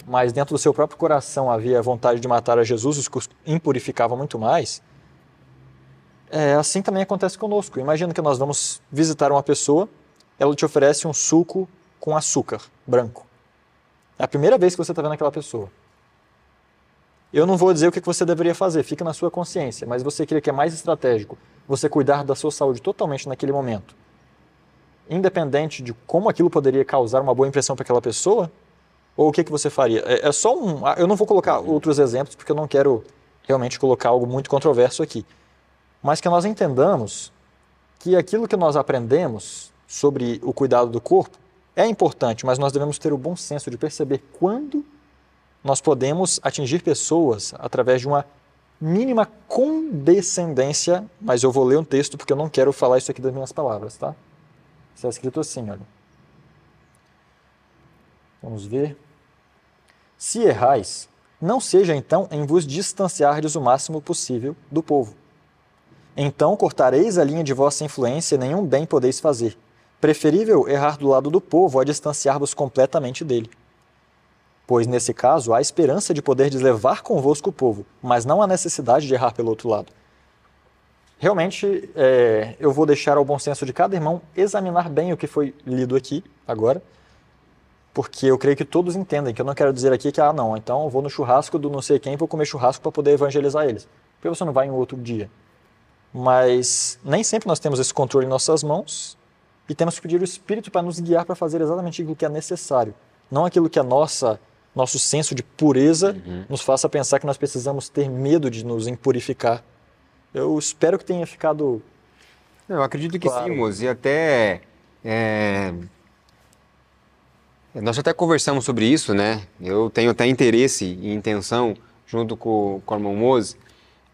mas dentro do seu próprio coração havia vontade de matar a Jesus, os que os impurificavam muito mais, assim também acontece conosco. Imagina que nós vamos visitar uma pessoa, ela te oferece um suco com açúcar branco. É a primeira vez que você está vendo aquela pessoa. Eu não vou dizer o que você deveria fazer, fica na sua consciência, mas você queria que é mais estratégico, você cuidar da sua saúde totalmente naquele momento, independente de como aquilo poderia causar uma boa impressão para aquela pessoa, ou o que você faria? É só eu não vou colocar outros exemplos, porque eu não quero realmente colocar algo muito controverso aqui, mas que nós entendamos que aquilo que nós aprendemos sobre o cuidado do corpo é importante, mas nós devemos ter o bom senso de perceber quando nós podemos atingir pessoas através de uma mínima condescendência, mas eu vou ler um texto porque eu não quero falar isso aqui das minhas palavras, tá? Está escrito assim, olha. Vamos ver. Se errais, não seja então em vos distanciardes o máximo possível do povo. Então cortareis a linha de vossa influência e nenhum bem podeis fazer. Preferível errar do lado do povo a distanciar-vos completamente dele. Pois, nesse caso, há esperança de poderdes levar convosco o povo, mas não há necessidade de errar pelo outro lado. Realmente, eu vou deixar ao bom senso de cada irmão examinar bem o que foi lido aqui, agora, porque eu creio que todos entendem, que eu não quero dizer aqui que, não, então eu vou no churrasco do não sei quem, vou comer churrasco para poder evangelizar eles. Porque você não vai em outro dia. Mas nem sempre nós temos esse controle em nossas mãos e temos que pedir o Espírito para nos guiar para fazer exatamente aquilo que é necessário. Não aquilo que nosso senso de pureza nos faça pensar que nós precisamos ter medo de nos impurificar. Eu espero que tenha ficado Eu acredito que claro. sim, moço, e até... Nós até conversamos sobre isso, né? Eu tenho até interesse e intenção, junto com o irmão Mose,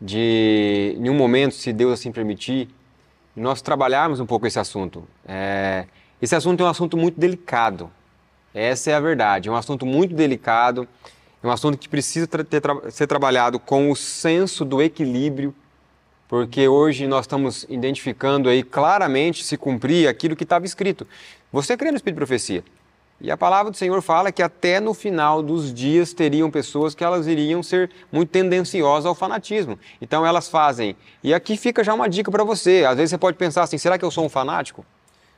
de, em um momento, se Deus assim permitir, nós trabalharmos um pouco esse assunto. Esse assunto é um assunto muito delicado. Essa é a verdade, é um assunto muito delicado, é um assunto que precisa ser trabalhado com o senso do equilíbrio, porque hoje nós estamos identificando aí claramente se cumprir aquilo que estava escrito. Você crê no Espírito de Profecia, e a palavra do Senhor fala que até no final dos dias teriam pessoas que elas iriam ser muito tendenciosas ao fanatismo. Então elas fazem, e aqui fica já uma dica para você, às vezes você pode pensar assim, será que eu sou um fanático?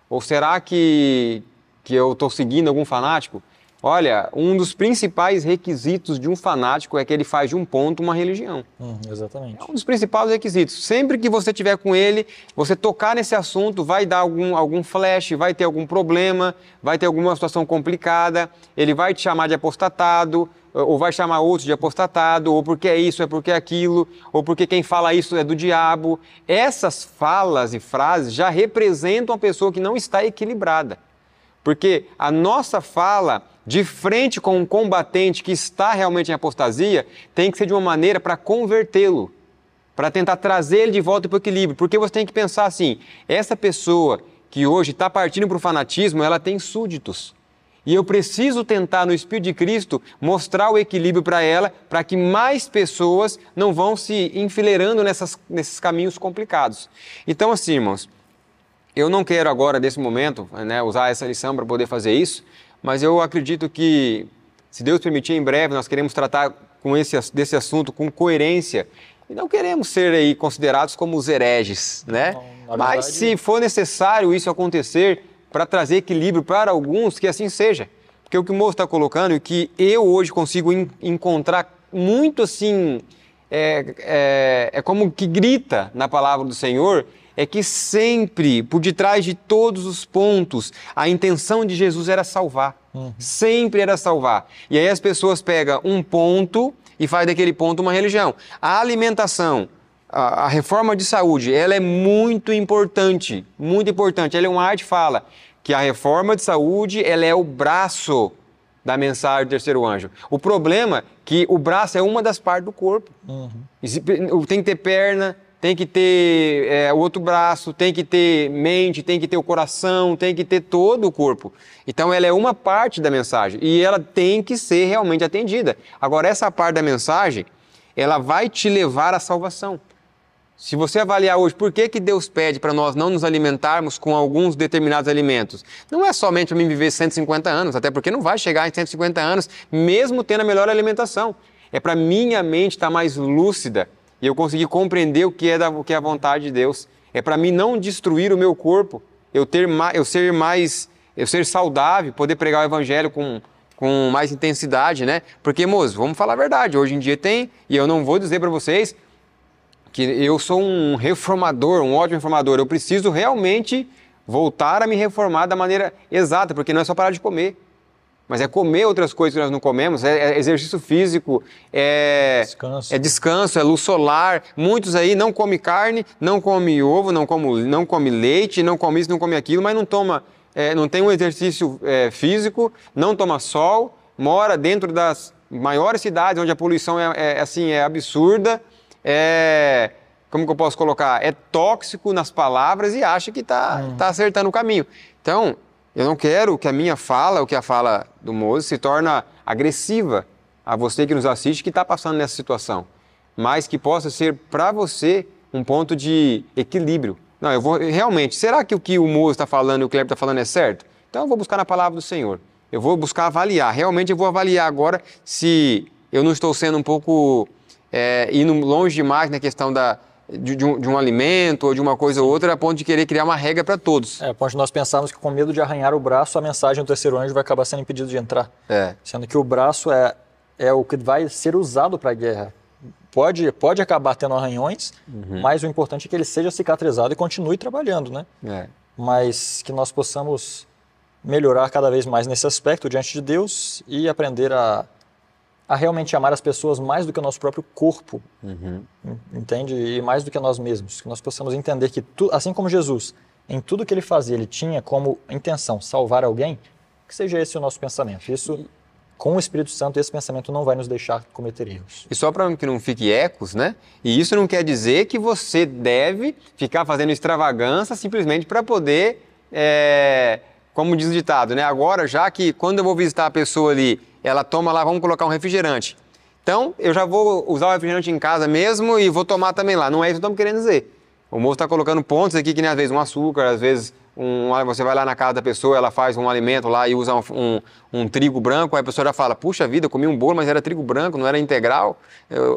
Ou será que eu estou seguindo algum fanático? Olha, um dos principais requisitos de um fanático é que ele faz de um ponto uma religião. Exatamente. É um dos principais requisitos. Sempre que você estiver com ele, você tocar nesse assunto, vai dar algum flash, vai ter algum problema, vai ter alguma situação complicada, ele vai te chamar de apostatado, ou vai chamar outro de apostatado, ou porque é isso, é porque é aquilo, ou porque quem fala isso é do diabo. Essas falas e frases já representam uma pessoa que não está equilibrada. Porque a nossa fala, de frente com um combatente que está realmente em apostasia, tem que ser de uma maneira para convertê-lo, para tentar trazer ele de volta para o equilíbrio. Porque você tem que pensar assim, essa pessoa que hoje está partindo para o fanatismo, ela tem súditos. E eu preciso tentar, no Espírito de Cristo, mostrar o equilíbrio para ela, para que mais pessoas não vão se enfileirando nesses caminhos complicados. Então, assim, irmãos, eu não quero agora, nesse momento, usar essa lição para poder fazer isso, mas eu acredito que, se Deus permitir, em breve nós queremos tratar desse assunto com coerência e não queremos ser aí considerados como os hereges, né? Não, mas se for necessário isso acontecer para trazer equilíbrio para alguns, que assim seja. Porque o que o moço está colocando e que eu hoje consigo encontrar muito assim, como que grita na palavra do Senhor, é que sempre, por detrás de todos os pontos, a intenção de Jesus era salvar. Sempre era salvar. E aí as pessoas pegam um ponto e fazem daquele ponto uma religião. A alimentação, a reforma de saúde, ela é muito importante, muito importante. Ellen White fala que a reforma de saúde, ela é o braço da mensagem do terceiro anjo. O problema é que o braço é uma das partes do corpo. Tem que ter perna, tem que ter o outro braço, tem que ter mente, tem que ter o coração, tem que ter todo o corpo. Então ela é uma parte da mensagem e ela tem que ser realmente atendida. Agora essa parte da mensagem, ela vai te levar à salvação. Se você avaliar hoje por que Deus pede para nós não nos alimentarmos com alguns determinados alimentos, não é somente para mim viver 150 anos, até porque não vai chegar em 150 anos, mesmo tendo a melhor alimentação. É para minha mente estar mais lúcida e eu conseguir compreender o que é a vontade de Deus. É para mim não destruir o meu corpo, eu ser saudável, poder pregar o evangelho com mais intensidade, né? Porque, moço, vamos falar a verdade, hoje em dia tem, e eu não vou dizer para vocês que eu sou um reformador, um ótimo reformador. Eu preciso realmente voltar a me reformar da maneira exata, porque não é só parar de comer, mas é comer outras coisas que nós não comemos, é exercício físico, é descanso, é luz solar. Muitos aí não comem carne, não comem ovo, não come leite, não come isso, não come aquilo, mas não tem um exercício físico, não toma sol, mora dentro das maiores cidades onde a poluição é absurda. Como que eu posso colocar? É tóxico nas palavras e acha que está acertando o caminho. Então, eu não quero que a minha fala, ou que a fala do Moses, se torne agressiva a você que nos assiste, que está passando nessa situação, mas que possa ser para você um ponto de equilíbrio. Não, eu vou realmente, será que o que o Moses está falando e o Kleber está falando é certo? Então eu vou buscar na palavra do Senhor. Eu vou buscar avaliar. Realmente eu vou avaliar agora se eu não estou sendo um pouco indo longe demais na questão de um alimento ou de uma coisa ou outra, a ponto de querer criar uma regra para todos. A ponto de nós pensarmos que com medo de arranhar o braço, a mensagem do terceiro anjo vai acabar sendo impedido de entrar. Sendo que o braço é o que vai ser usado para a guerra. Pode acabar tendo arranhões, mas o importante é que ele seja cicatrizado e continue trabalhando, né? Mas que nós possamos melhorar cada vez mais nesse aspecto diante de Deus e aprender a realmente amar as pessoas mais do que o nosso próprio corpo, entende? E mais do que nós mesmos. Que nós possamos entender que, assim como Jesus, em tudo que ele fazia, ele tinha como intenção salvar alguém, que seja esse o nosso pensamento. Isso, com o Espírito Santo, esse pensamento não vai nos deixar cometer erros. E só para que não fique ecos, né? E isso não quer dizer que você deve ficar fazendo extravagância simplesmente para poder, como diz o ditado, né? Agora, já que quando eu vou visitar a pessoa ali, ela toma lá, vamos colocar um refrigerante. Então, eu já vou usar o refrigerante em casa mesmo e vou tomar também lá. Não é isso que estamos querendo dizer. O moço está colocando pontos aqui, que nem às vezes um açúcar, às vezes você vai lá na casa da pessoa, ela faz um alimento lá e usa um trigo branco, aí a pessoa já fala, puxa vida, comi um bolo, mas era trigo branco, não era integral.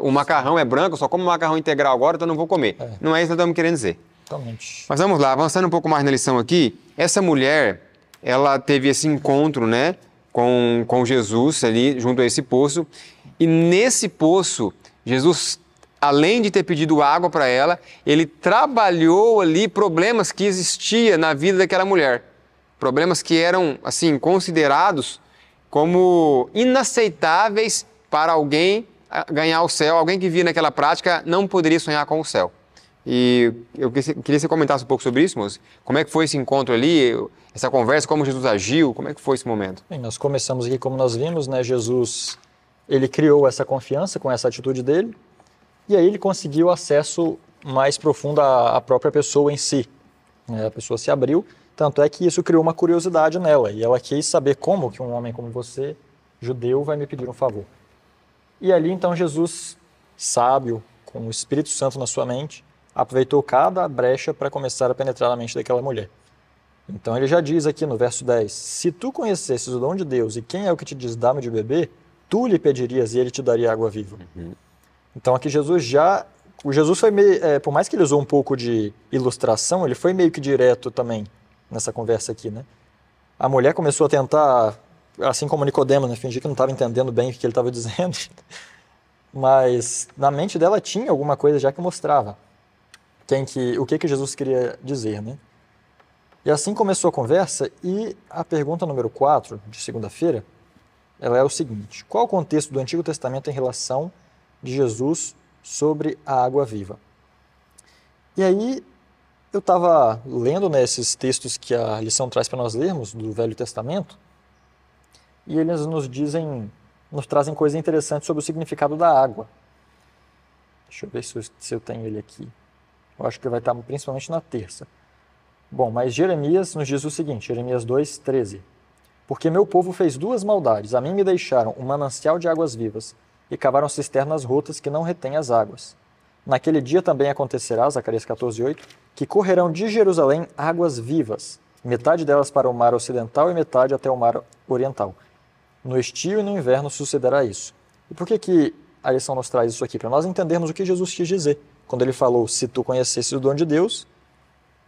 O macarrão é branco, eu só como macarrão integral agora, então não vou comer. Não é isso que estamos querendo dizer. Totalmente. Mas vamos lá, avançando um pouco mais na lição aqui, essa mulher, ela teve esse encontro, né, com Jesus ali junto a esse poço, e nesse poço, Jesus, além de ter pedido água para ela, ele trabalhou ali problemas que existiam na vida daquela mulher, problemas que eram assim considerados como inaceitáveis para alguém ganhar o céu, alguém que via naquela prática não poderia sonhar com o céu. E eu queria que você comentasse um pouco sobre isso, moço. Como é que foi esse encontro ali, essa conversa, como Jesus agiu, como é que foi esse momento? Bem, nós começamos aqui, como nós vimos, né, Jesus, ele criou essa confiança com essa atitude dele, e aí ele conseguiu acesso mais profundo à própria pessoa em si. A pessoa se abriu, tanto é que isso criou uma curiosidade nela, e ela quis saber como que um homem como você, judeu, vai me pedir um favor. E ali, então, Jesus, sábio, com o Espírito Santo na sua mente, aproveitou cada brecha para começar a penetrar na mente daquela mulher. Então ele já diz aqui no verso 10, se tu conhecesses o dom de Deus e quem é o que te diz dá-me de beber, tu lhe pedirias e ele te daria água viva. Então aqui o Jesus foi meio, por mais que ele usou um pouco de ilustração, ele foi meio que direto também nessa conversa aqui, né? A mulher começou a tentar, assim como Nicodemo, né, fingir que não estava entendendo bem o que ele estava dizendo, mas na mente dela tinha alguma coisa já que mostrava o que Jesus queria dizer, né? E assim começou a conversa, e a pergunta número 4, de segunda-feira, ela é o seguinte: qual o contexto do Antigo Testamento em relação de Jesus sobre a água viva? E aí, eu estava lendo, né, esses textos que a lição traz para nós lermos, do Velho Testamento, e eles nos trazem coisas interessantes sobre o significado da água. Deixa eu ver se eu tenho ele aqui. Eu acho que vai estar principalmente na terça. Bom, mas Jeremias nos diz o seguinte, Jeremias 2:13. Porque meu povo fez duas maldades, a mim me deixaram um manancial de águas vivas, e cavaram cisternas rotas que não retêm as águas. Naquele dia também acontecerá, Zacarias 14:8, que correrão de Jerusalém águas vivas, metade delas para o mar ocidental e metade até o mar oriental. No estio e no inverno sucederá isso. E por que a lição nos traz isso aqui? Para nós entendermos o que Jesus quis dizer. Quando ele falou, se tu conhecesses o dom de Deus,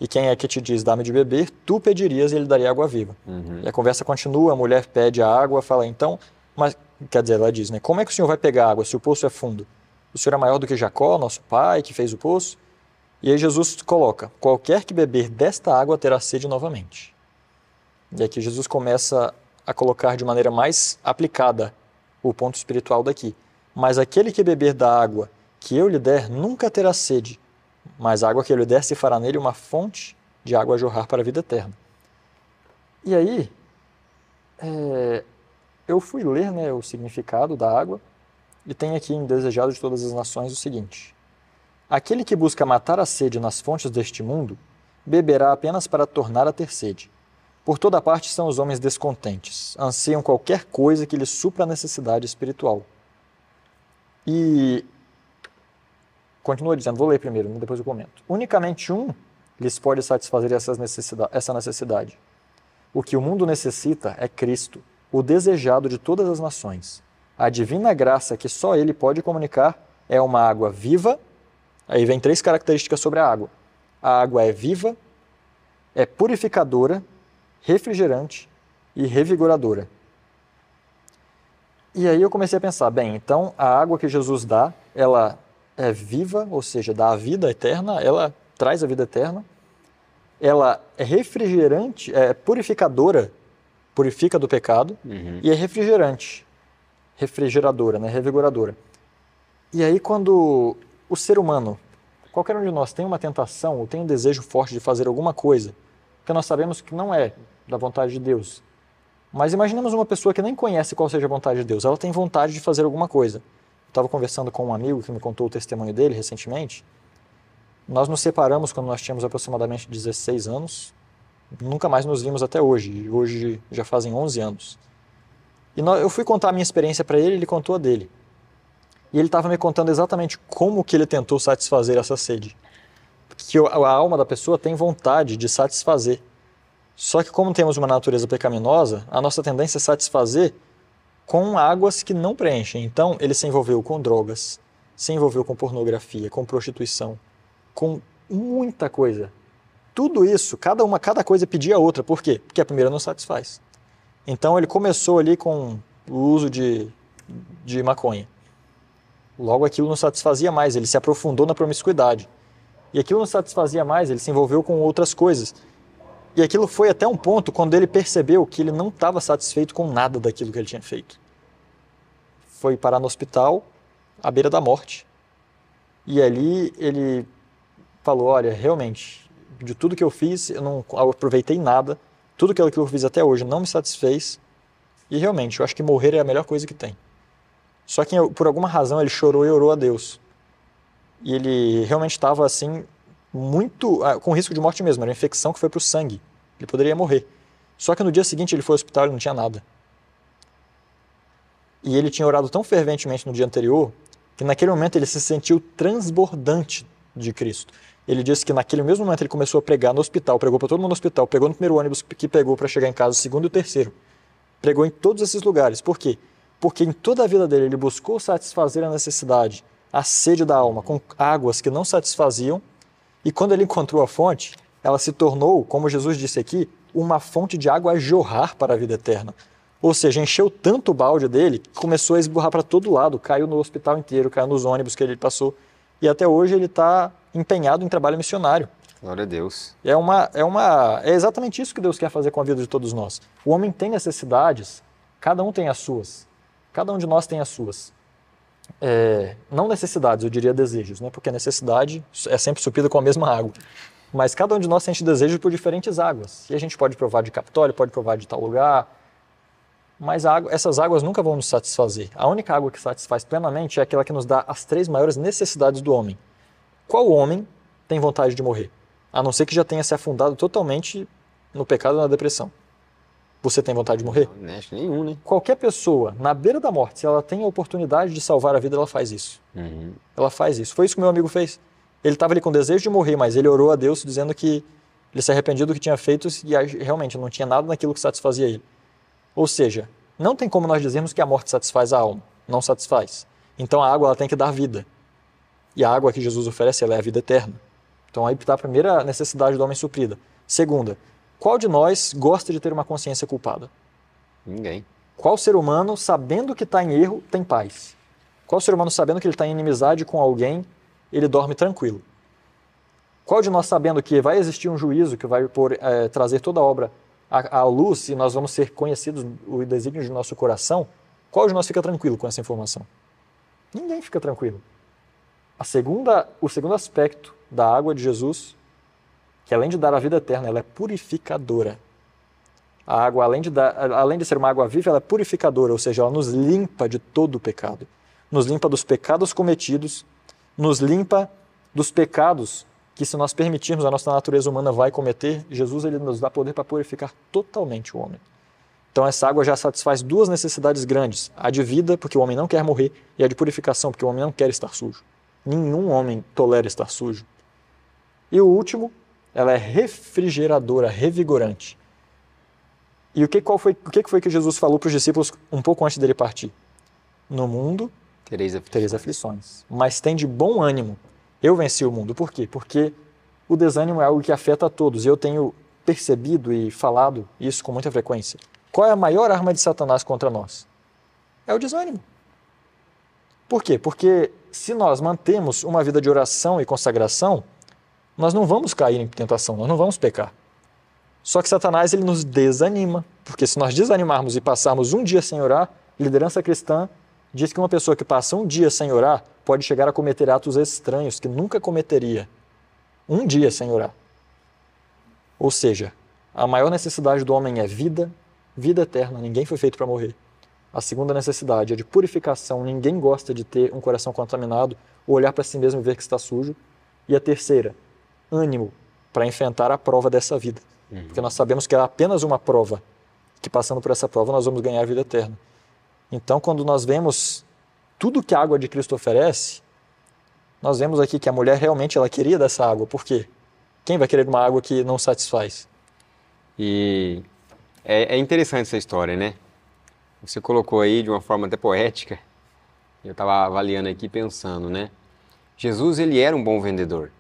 e quem é que te diz, dá-me de beber, tu pedirias e ele daria água viva. E a conversa continua, a mulher pede a água, fala então, mas, quer dizer, ela diz, né, como é que o senhor vai pegar água se o poço é fundo? O senhor é maior do que Jacó, nosso pai, que fez o poço? E aí Jesus coloca, qualquer que beber desta água terá sede novamente. E aqui Jesus começa a colocar de maneira mais aplicada o ponto espiritual daqui. Mas aquele que beber da água que eu lhe der nunca terá sede, mas a água que eu lhe der se fará nele uma fonte de água a jorrar para a vida eterna. E aí, eu fui ler, né, o significado da água, e tem aqui em Desejado de Todas as Nações o seguinte: aquele que busca matar a sede nas fontes deste mundo, beberá apenas para tornar a ter sede. Por toda parte são os homens descontentes, anseiam qualquer coisa que lhes supra a necessidade espiritual. E continua dizendo, vou ler primeiro, depois eu comento. Unicamente um lhes pode satisfazer essa necessidade. O que o mundo necessita é Cristo, o desejado de todas as nações. A divina graça que só Ele pode comunicar é uma água viva. Aí vem 3 características sobre a água. A água é viva, é purificadora, refrigerante e revigoradora. E aí eu comecei a pensar, bem, então a água que Jesus dá, ela é viva, ou seja, dá a vida eterna, ela traz a vida eterna, ela é refrigerante, é purificadora, purifica do pecado, e é refrigeradora, né, revigoradora. E aí quando o ser humano, qualquer um de nós tem uma tentação, ou tem um desejo forte de fazer alguma coisa, que nós sabemos que não é da vontade de Deus, mas imaginemos uma pessoa que nem conhece qual seja a vontade de Deus, ela tem vontade de fazer alguma coisa. Eu estava conversando com um amigo que me contou o testemunho dele recentemente. Nós nos separamos quando nós tínhamos aproximadamente 16 anos, nunca mais nos vimos até hoje, e hoje já fazem 11 anos. E eu fui contar a minha experiência para ele, ele contou a dele. E ele estava me contando exatamente como que ele tentou satisfazer essa sede. Que a alma da pessoa tem vontade de satisfazer. Só que como temos uma natureza pecaminosa, a nossa tendência é satisfazer com águas que não preenchem. Então, ele se envolveu com drogas, se envolveu com pornografia, com prostituição, com muita coisa. Tudo isso, cada coisa pedia a outra. Por quê? Porque a primeira não satisfaz. Então, ele começou ali com o uso de maconha. Logo, aquilo não satisfazia mais, ele se aprofundou na promiscuidade. E aquilo não satisfazia mais, ele se envolveu com outras coisas. E aquilo foi até um ponto quando ele percebeu que ele não estava satisfeito com nada daquilo que ele tinha feito. Foi parar no hospital, à beira da morte. E ali ele falou, olha, realmente, de tudo que eu fiz, eu não aproveitei nada. Tudo aquilo que eu fiz até hoje não me satisfez. E realmente, eu acho que morrer é a melhor coisa que tem. Só que por alguma razão ele chorou e orou a Deus. E ele realmente estava assim, muito com risco de morte mesmo. Era uma infecção que foi para o sangue. Ele poderia morrer. Só que no dia seguinte ele foi ao hospital e não tinha nada. E ele tinha orado tão ferventemente no dia anterior que naquele momento ele se sentiu transbordante de Cristo. Ele disse que naquele mesmo momento ele começou a pregar no hospital, pregou para todo mundo no hospital, pegou no primeiro ônibus que pegou para chegar em casa, o segundo e o terceiro. Pregou em todos esses lugares. Por quê? Porque em toda a vida dele ele buscou satisfazer a necessidade, a sede da alma, com águas que não satisfaziam. E quando ele encontrou a fonte, ela se tornou, como Jesus disse aqui, uma fonte de água a jorrar para a vida eterna. Ou seja, encheu tanto o balde dele que começou a esborrar para todo lado, caiu no hospital inteiro, caiu nos ônibus que ele passou. E até hoje ele está empenhado em trabalho missionário. Glória a Deus. É exatamente isso que Deus quer fazer com a vida de todos nós. O homem tem necessidades, cada um tem as suas. Cada um de nós tem as suas. Não necessidades, eu diria desejos, né? Porque a necessidade é sempre suprida com a mesma água. Mas cada um de nós sente desejos por diferentes águas. E a gente pode provar de Capitólio, pode provar de tal lugar. Mas essas águas nunca vão nos satisfazer. A única água que satisfaz plenamente é aquela que nos dá as 3 maiores necessidades do homem. Qual homem tem vontade de morrer? A não ser que já tenha se afundado totalmente no pecado ou na depressão. Você tem vontade de morrer? Não, acho que nenhum, né? Qualquer pessoa, na beira da morte, se ela tem a oportunidade de salvar a vida, ela faz isso. Ela faz isso. Foi isso que meu amigo fez. Ele estava ali com desejo de morrer, mas ele orou a Deus dizendo que ele se arrependia do que tinha feito e realmente não tinha nada naquilo que satisfazia ele. Ou seja, não tem como nós dizermos que a morte satisfaz a alma. Não satisfaz. Então a água ela tem que dar vida. E a água que Jesus oferece ela é a vida eterna. Então aí está a primeira necessidade do homem suprida. Segunda, qual de nós gosta de ter uma consciência culpada? Ninguém. Qual ser humano, sabendo que está em erro, tem paz? Qual ser humano, sabendo que ele está em inimizade com alguém, ele dorme tranquilo? Qual de nós, sabendo que vai existir um juízo que vai trazer toda a obra à luz e nós vamos ser conhecidos, o desígnio de nosso coração, qual de nós fica tranquilo com essa informação? Ninguém fica tranquilo. O segundo aspecto da água de Jesus, que além de dar a vida eterna, ela é purificadora. A água, além de ser uma água viva, ela é purificadora, ou seja, ela nos limpa de todo o pecado. Nos limpa dos pecados cometidos, nos limpa dos pecados que, se nós permitirmos, a nossa natureza humana vai cometer. Jesus ele nos dá poder para purificar totalmente o homem. Então essa água já satisfaz duas necessidades grandes. A de vida, porque o homem não quer morrer, e a de purificação, porque o homem não quer estar sujo. Nenhum homem tolera estar sujo. E o último, ela é refrigeradora, revigorante. E o que foi que Jesus falou para os discípulos um pouco antes dele partir? No mundo tereis aflições, mas tem de bom ânimo. Eu venci o mundo. Por quê? Porque o desânimo é algo que afeta a todos. E eu tenho percebido e falado isso com muita frequência. Qual é a maior arma de Satanás contra nós? É o desânimo. Por quê? Porque se nós mantemos uma vida de oração e consagração, nós não vamos cair em tentação, nós não vamos pecar. Só que Satanás ele nos desanima, porque se nós desanimarmos e passarmos um dia sem orar, liderança cristã diz que uma pessoa que passa um dia sem orar pode chegar a cometer atos estranhos que nunca cometeria. Um dia sem orar. Ou seja, a maior necessidade do homem é vida, vida eterna, ninguém foi feito para morrer. A segunda necessidade é de purificação, ninguém gosta de ter um coração contaminado ou olhar para si mesmo e ver que está sujo. E a terceira, ânimo para enfrentar a prova dessa vida. Porque nós sabemos que é apenas uma prova, que passando por essa prova nós vamos ganhar a vida eterna. Então, quando nós vemos tudo que a água de Cristo oferece, nós vemos aqui que a mulher realmente ela queria dessa água. Por quê? Quem vai querer uma água que não satisfaz? E é interessante essa história, né? Você colocou aí de uma forma até poética. Eu estava avaliando aqui pensando, né? Jesus, ele era um bom vendedor.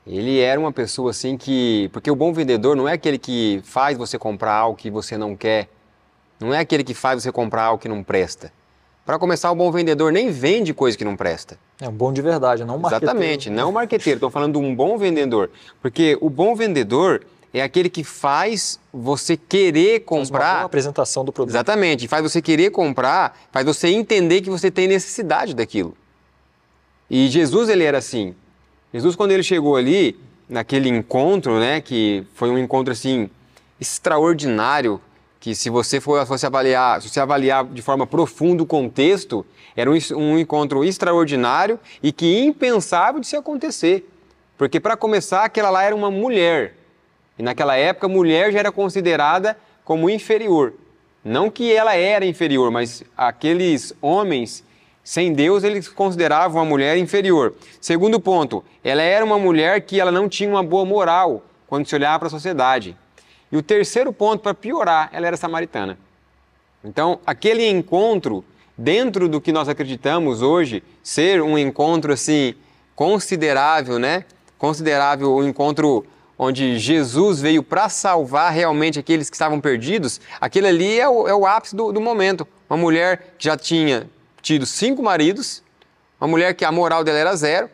Ele era uma pessoa assim que... Porque o bom vendedor não é aquele que faz você comprar algo que você não quer. Não é aquele que faz você comprar algo que não presta. Para começar, o bom vendedor nem vende coisa que não presta. É um bom de verdade, não um marqueteiro. Exatamente, não um marqueteiro. Estou falando de um bom vendedor. Porque o bom vendedor é aquele que faz você querer comprar... Faz uma boa apresentação do produto. Exatamente, faz você querer comprar, faz você entender que você tem necessidade daquilo. E Jesus, ele era assim. Jesus, quando ele chegou ali, naquele encontro, né, que foi um encontro assim extraordinário, que se você fosse avaliar, se você avaliar de forma profunda o contexto, era um encontro extraordinário e que impensável de se acontecer. Porque, para começar, aquela lá era uma mulher. E naquela época, mulher já era considerada como inferior. Não que ela era inferior, mas aqueles homens sem Deus, eles consideravam a mulher inferior. Segundo ponto, ela era uma mulher que ela não tinha uma boa moral quando se olhava para a sociedade. E o terceiro ponto, para piorar, ela era samaritana. Então, aquele encontro, dentro do que nós acreditamos hoje, ser um encontro assim considerável, né? Considerável, o encontro onde Jesus veio para salvar realmente aqueles que estavam perdidos, aquele ali é o ápice do momento. Uma mulher que já tinha tido 5 maridos, uma mulher que a moral dela era 0.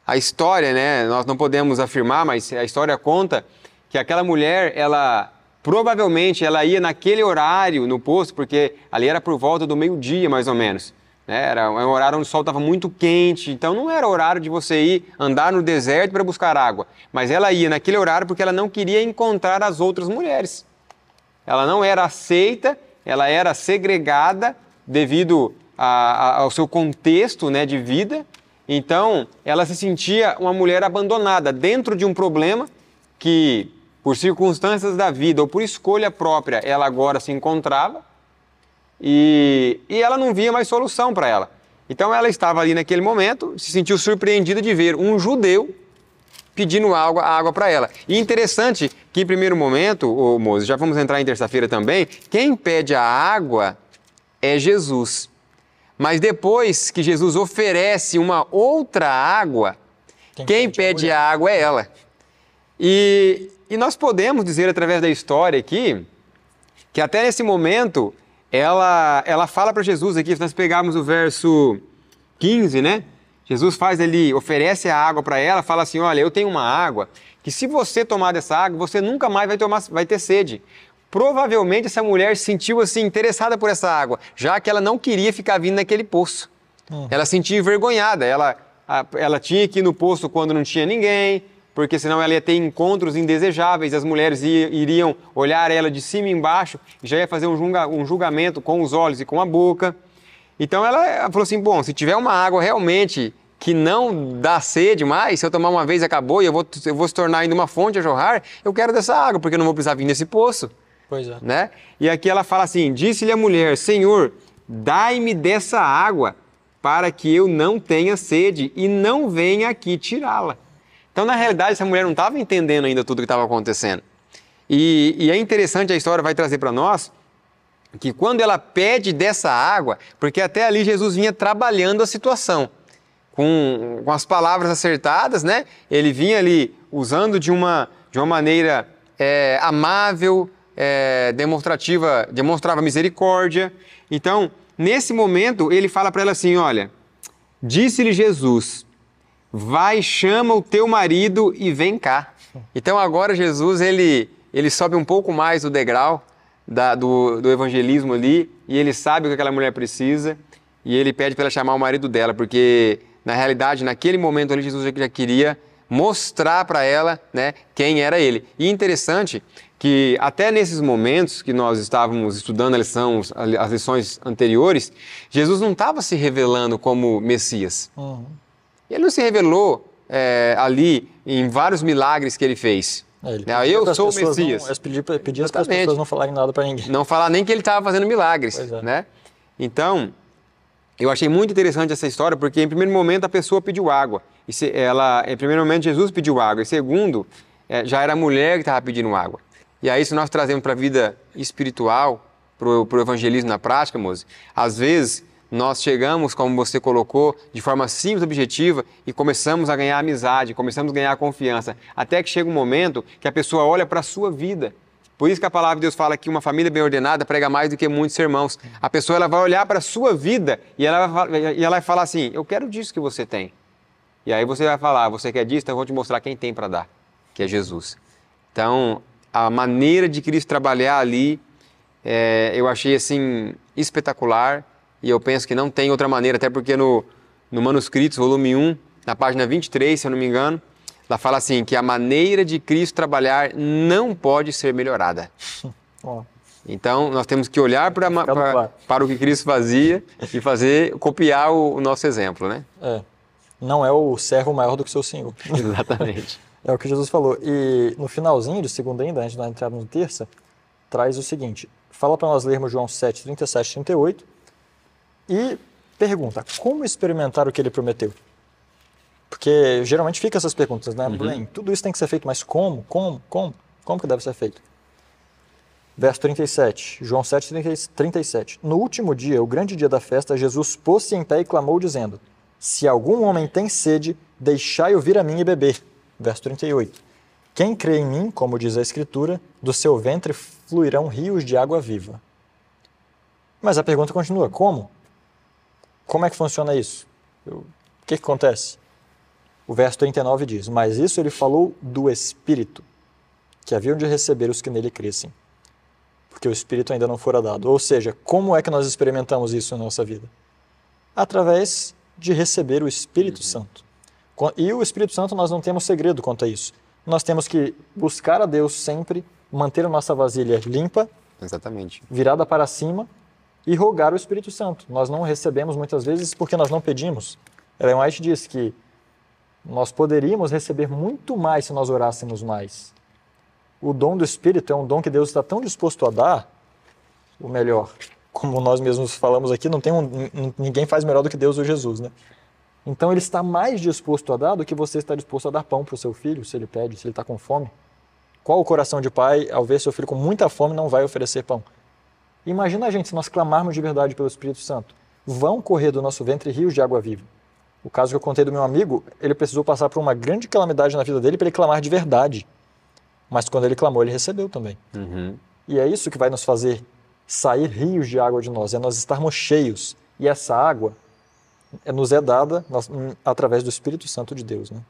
A história, né, nós não podemos afirmar, mas a história conta que aquela mulher, ela provavelmente ela ia naquele horário no poço, porque ali era por volta do meio-dia mais ou menos. Né? Era um horário onde o sol estava muito quente, então não era horário de você ir andar no deserto para buscar água. Mas ela ia naquele horário porque ela não queria encontrar as outras mulheres. Ela não era aceita, ela era segregada devido ao seu contexto, né, de vida. Então, ela se sentia uma mulher abandonada dentro de um problema que por circunstâncias da vida ou por escolha própria, ela agora se encontrava e ela não via mais solução para ela. Então ela estava ali naquele momento, se sentiu surpreendida de ver um judeu pedindo água para ela. E interessante que em primeiro momento, ô Moisés, já vamos entrar em terça-feira também, quem pede a água é Jesus. Mas depois que Jesus oferece uma outra água, quem pede a água é ela. E nós podemos dizer através da história aqui, que até nesse momento, ela fala para Jesus aqui, se nós pegarmos o verso 15, né? Jesus faz ali, oferece a água para ela, fala assim, olha, eu tenho uma água que se você tomar dessa água, você nunca mais vai ter sede. Provavelmente essa mulher se sentiu assim, interessada por essa água, já que ela não queria ficar vindo naquele poço. Ela se sentia envergonhada, ela tinha que ir no poço quando não tinha ninguém, porque senão ela ia ter encontros indesejáveis, as mulheres iriam olhar ela de cima e embaixo e já ia fazer um julgamento com os olhos e com a boca. Então ela falou assim, bom, se tiver uma água realmente que não dá sede mais, se eu tomar uma vez acabou e eu vou se tornar ainda uma fonte a jorrar, eu quero dessa água, porque eu não vou precisar vir nesse poço. Pois é. Né? E aqui ela fala assim, disse-lhe a mulher, Senhor, dai-me dessa água para que eu não tenha sede e não venha aqui tirá-la. Então, na realidade, essa mulher não estava entendendo ainda tudo o que estava acontecendo. E é interessante, a história vai trazer para nós, que quando ela pede dessa água, porque até ali Jesus vinha trabalhando a situação, com as palavras acertadas, né? Ele vinha ali usando de uma maneira amável, demonstrava misericórdia. Então, nesse momento, ele fala para ela assim, olha, disse-lhe Jesus, vai, chama o teu marido e vem cá. Então, agora Jesus, ele sobe um pouco mais o degrau do evangelismo ali, e ele sabe o que aquela mulher precisa, e ele pede para ela chamar o marido dela, porque, na realidade, naquele momento ali, Jesus já queria mostrar para ela, né, quem era ele. E interessante que até nesses momentos que nós estávamos estudando as lições anteriores, Jesus não estava se revelando como Messias. Ele não se revelou ali em vários milagres que ele fez. Eu sou o Messias. Pedia para as pessoas não falarem nada para ninguém. Não falar nem que ele estava fazendo milagres. Né? Então, eu achei muito interessante essa história, porque em primeiro momento a pessoa pediu água. Em primeiro momento Jesus pediu água. E segundo, já era a mulher que estava pedindo água. E aí, se nós trazemos para a vida espiritual, para o evangelismo na prática, Moisés, às vezes nós chegamos, como você colocou, de forma simples e objetiva e começamos a ganhar amizade, começamos a ganhar confiança, até que chega um momento que a pessoa olha para a sua vida. Por isso que a palavra de Deus fala que uma família bem ordenada prega mais do que muitos sermãos. A pessoa ela vai olhar para a sua vida e ela vai falar assim, eu quero disso que você tem. E aí você vai falar, você quer disso? Então eu vou te mostrar quem tem para dar, que é Jesus. Então, a maneira de Cristo trabalhar ali, eu achei assim espetacular. E eu penso que não tem outra maneira, até porque no Manuscritos, volume 1, na página 23, se eu não me engano, ela fala assim, que a maneira de Cristo trabalhar não pode ser melhorada. Então, nós temos que olhar para o que Cristo fazia e copiar o nosso exemplo, né? Não é o servo maior do que o seu senhor. Exatamente. É o que Jesus falou. E no finalzinho de segunda ainda, antes de nós entrarmos no terça, traz o seguinte, fala para nós lermos João 7, 37 e 38, e pergunta, como experimentar o que ele prometeu? Porque geralmente fica essas perguntas, né? Tudo isso tem que ser feito, mas como? Como que deve ser feito? Verso 37, João 7, 37. No último dia, o grande dia da festa, Jesus pôs-se em pé e clamou, dizendo, se algum homem tem sede, deixai-o vir a mim e beber. Verso 38. Quem crê em mim, como diz a Escritura, do seu ventre fluirão rios de água viva. Mas a pergunta continua, como? Como é que funciona isso? O que acontece? O verso 39 diz, mas isso ele falou do Espírito, que haviam de receber os que nele crescem, porque o Espírito ainda não fora dado. Ou seja, como é que nós experimentamos isso na nossa vida? Através de receber o Espírito Santo. E o Espírito Santo nós não temos segredo quanto a isso. Nós temos que buscar a Deus sempre, manter a nossa vasilha limpa, exatamente, virada para cima, e rogar o Espírito Santo. Nós não recebemos muitas vezes porque nós não pedimos. Ellen White diz que nós poderíamos receber muito mais se nós orássemos mais. O dom do Espírito é um dom que Deus está tão disposto a dar, o melhor, como nós mesmos falamos aqui, ninguém faz melhor do que Deus ou Jesus, né? Então ele está mais disposto a dar do que você está disposto a dar pão para o seu filho, se ele pede, se ele está com fome. Qual o coração de pai, ao ver seu filho com muita fome, não vai oferecer pão? Imagina a gente, se nós clamarmos de verdade pelo Espírito Santo, vão correr do nosso ventre rios de água viva. O caso que eu contei do meu amigo, ele precisou passar por uma grande calamidade na vida dele para ele clamar de verdade. Mas quando ele clamou, ele recebeu também. E é isso que vai nos fazer sair rios de água de nós, é nós estarmos cheios. E essa água nos é dada através do Espírito Santo de Deus, né?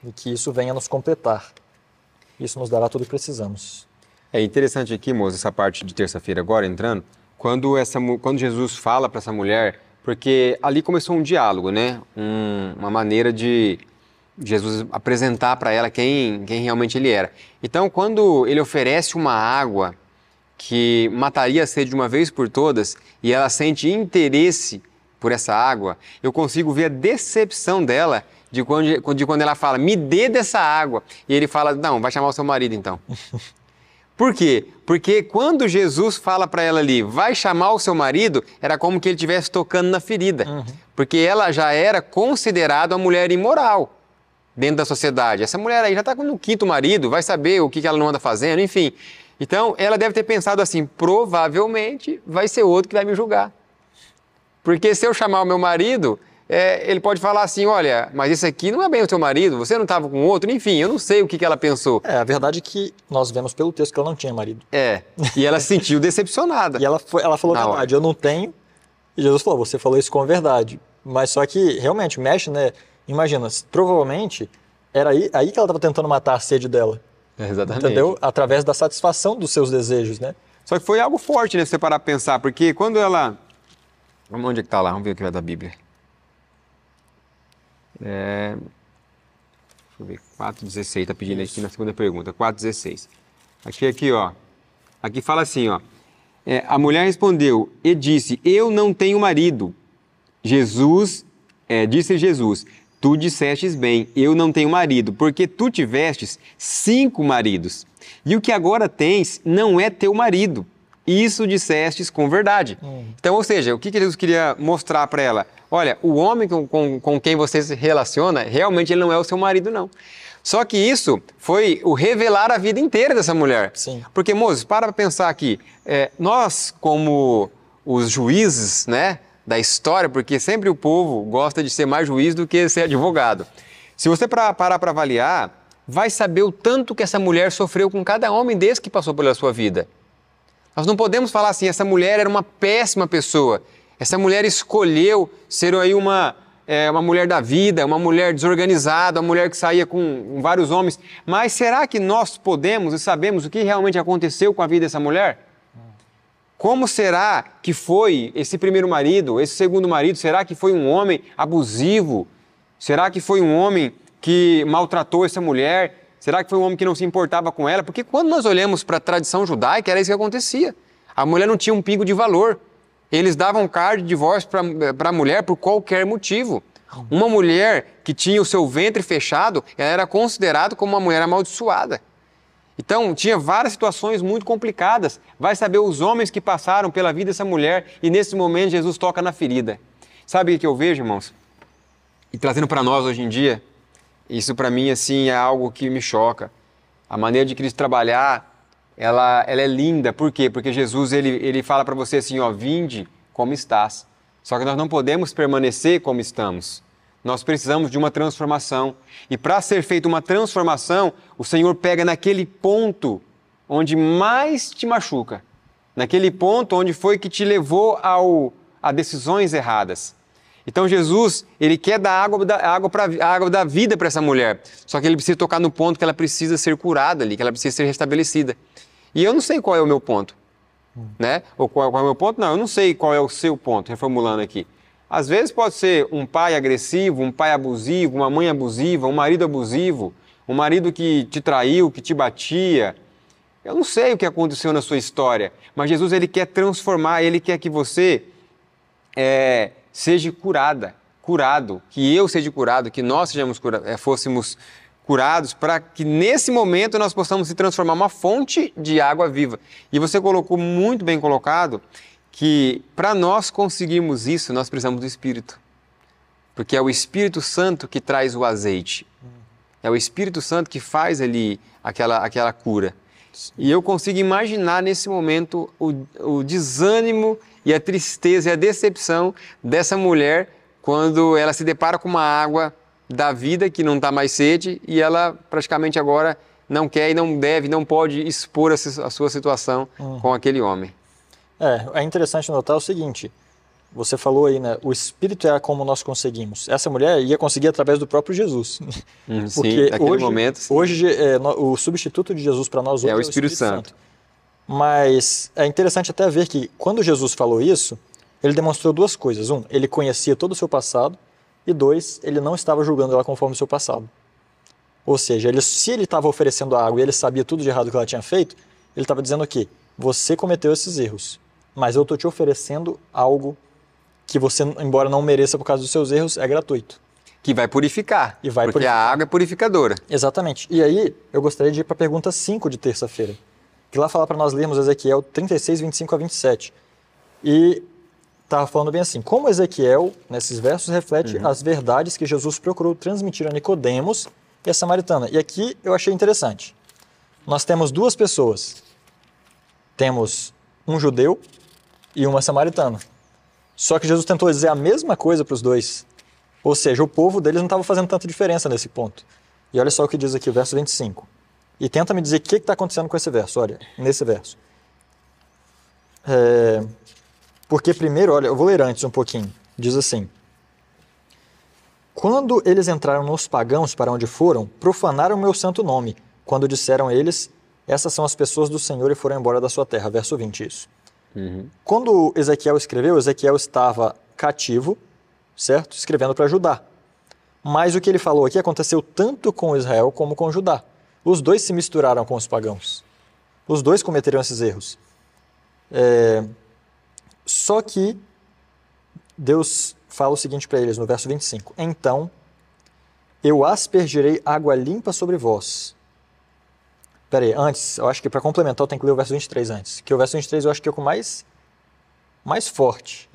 E que isso venha nos completar. Isso nos dará tudo o que precisamos. É interessante aqui, moço, essa parte de terça-feira agora, entrando, quando Jesus fala para essa mulher, porque ali começou um diálogo, né? Uma maneira de Jesus apresentar para ela quem realmente ele era. Então, quando ele oferece uma água que mataria a sede de uma vez por todas, e ela sente interesse por essa água, eu consigo ver a decepção dela de quando ela fala, me dê dessa água. E ele fala, não, vai chamar o seu marido então. Por quê? Porque quando Jesus fala para ela ali, vai chamar o seu marido, era como que ele estivesse tocando na ferida. Porque ela já era considerada uma mulher imoral dentro da sociedade. Essa mulher aí já está no quinto marido, vai saber o que ela não anda fazendo, enfim. Então, ela deve ter pensado assim, provavelmente vai ser outro que vai me julgar. Porque se eu chamar o meu marido, ele pode falar assim, olha, mas esse aqui não é bem o teu marido, você não estava com outro, enfim, eu não sei o que ela pensou. A verdade é que nós vemos pelo texto que ela não tinha marido. E ela se sentiu decepcionada. E ela falou a verdade, eu não tenho, e Jesus falou, você falou isso com verdade. Mas só que realmente mexe, né? Imagina, provavelmente era aí que ela estava tentando matar a sede dela. Exatamente. Entendeu? Através da satisfação dos seus desejos, né? Só que foi algo forte, né? Se você parar para pensar, porque quando ela... Onde é que está lá? Vamos ver o que vai da Bíblia. Deixa eu ver, 4,16, está pedindo aqui na segunda pergunta, 4,16. Aqui, ó. Aqui fala assim, ó. A mulher respondeu e disse, eu não tenho marido. Disse Jesus, tu dissestes bem, eu não tenho marido, porque tu tivestes 5 maridos. E o que agora tens não é teu marido. Isso dissestes com verdade. Então, ou seja, o que Jesus queria mostrar para ela? Olha, o homem com quem você se relaciona, realmente ele não é o seu marido, não. Só que isso foi o revelar a vida inteira dessa mulher. Sim. Porque, moços, para pensar aqui, nós como os juízes, né, da história, porque sempre o povo gosta de ser mais juiz do que ser advogado. Se você parar para avaliar, vai saber o tanto que essa mulher sofreu com cada homem desse que passou pela sua vida. Nós não podemos falar assim, essa mulher era uma péssima pessoa. Essa mulher escolheu ser aí uma mulher da vida, uma mulher desorganizada, uma mulher que saía com vários homens. Mas será que nós podemos e sabemos o que realmente aconteceu com a vida dessa mulher? Como será que foi esse primeiro marido, esse segundo marido? Será que foi um homem abusivo? Será que foi um homem que maltratou essa mulher? Será que foi um homem que não se importava com ela? Porque quando nós olhamos para a tradição judaica, era isso que acontecia. A mulher não tinha um pingo de valor. Eles davam carta de divórcio para a mulher por qualquer motivo. Uma mulher que tinha o seu ventre fechado, ela era considerada como uma mulher amaldiçoada. Então, tinha várias situações muito complicadas. Vai saber os homens que passaram pela vida dessa mulher e nesse momento Jesus toca na ferida. Sabe o que eu vejo, irmãos? E trazendo para nós hoje em dia, isso para mim assim é algo que me choca. A maneira de Cristo trabalhar, ela é linda. Por quê? Porque Jesus ele fala para você assim, ó, vinde como estás. Só que nós não podemos permanecer como estamos. Nós precisamos de uma transformação. E para ser feita uma transformação, o Senhor pega naquele ponto onde mais te machuca. Naquele ponto onde foi que te levou a decisões erradas. Então Jesus, ele quer dar água da vida para essa mulher. Só que ele precisa tocar no ponto que ela precisa ser curada ali, que ela precisa ser restabelecida. E eu não sei qual é o meu ponto. Né? Ou qual é o meu ponto? Não, eu não sei qual é o seu ponto, reformulando aqui. Às vezes pode ser um pai agressivo, um pai abusivo, uma mãe abusiva, um marido abusivo, um marido que te traiu, que te batia. Eu não sei o que aconteceu na sua história, mas Jesus ele quer transformar, ele quer que você seja curado, que eu seja curado, que nós fôssemos curados, para que nesse momento nós possamos se transformar uma fonte de água viva. E você colocou muito bem colocado que para nós conseguirmos isso, nós precisamos do Espírito. Porque é o Espírito Santo que traz o azeite. É o Espírito Santo que faz ali aquela cura. E eu consigo imaginar nesse momento o desânimo e a tristeza e a decepção dessa mulher quando ela se depara com uma água da vida que não está mais sede e ela praticamente agora não quer e não deve, não pode expor a sua situação com aquele homem. É interessante notar o seguinte, você falou aí, né? O Espírito é como nós conseguimos. Essa mulher ia conseguir através do próprio Jesus. Porque sim, naquele momento. Sim. Hoje o substituto de Jesus para nós hoje é o Espírito Santo. Mas é interessante até ver que quando Jesus falou isso, ele demonstrou duas coisas. Um, ele conhecia todo o seu passado. E dois, ele não estava julgando ela conforme o seu passado. Ou seja, se ele estava oferecendo a água e ele sabia tudo de errado que ela tinha feito, ele estava dizendo o quê? Você cometeu esses erros, mas eu estou te oferecendo algo que você, embora não mereça por causa dos seus erros, é gratuito. Que vai purificar, porque a água é purificadora. Exatamente. E aí, eu gostaria de ir para a pergunta 5 de terça-feira, que lá fala para nós lermos Ezequiel 36, 25 a 27. E estava falando bem assim, como Ezequiel, nesses versos, reflete as verdades que Jesus procurou transmitir a Nicodemos e a samaritana. E aqui eu achei interessante. Nós temos duas pessoas. Temos um judeu e uma samaritana. Só que Jesus tentou dizer a mesma coisa para os dois. Ou seja, o povo deles não estava fazendo tanta diferença nesse ponto. E olha só o que diz aqui o verso 25. E tenta me dizer o que está acontecendo com esse verso. Olha, nesse verso. Porque primeiro, olha, eu vou ler antes um pouquinho. Diz assim. Quando eles entraram nos pagãos para onde foram, profanaram o meu santo nome. Quando disseram eles, essas são as pessoas do Senhor e foram embora da sua terra. Verso 20, isso. Quando Ezequiel escreveu, Ezequiel estava cativo, certo? Escrevendo para Judá. Mas o que ele falou aqui aconteceu tanto com Israel como com Judá. Os dois se misturaram com os pagãos. Os dois cometeram esses erros. Só que Deus fala o seguinte para eles no verso 25. Então, eu aspergirei água limpa sobre vós. Peraí, antes, eu acho que para complementar eu tenho que ler o verso 23 antes. Que o verso 23 eu acho que é o mais forte.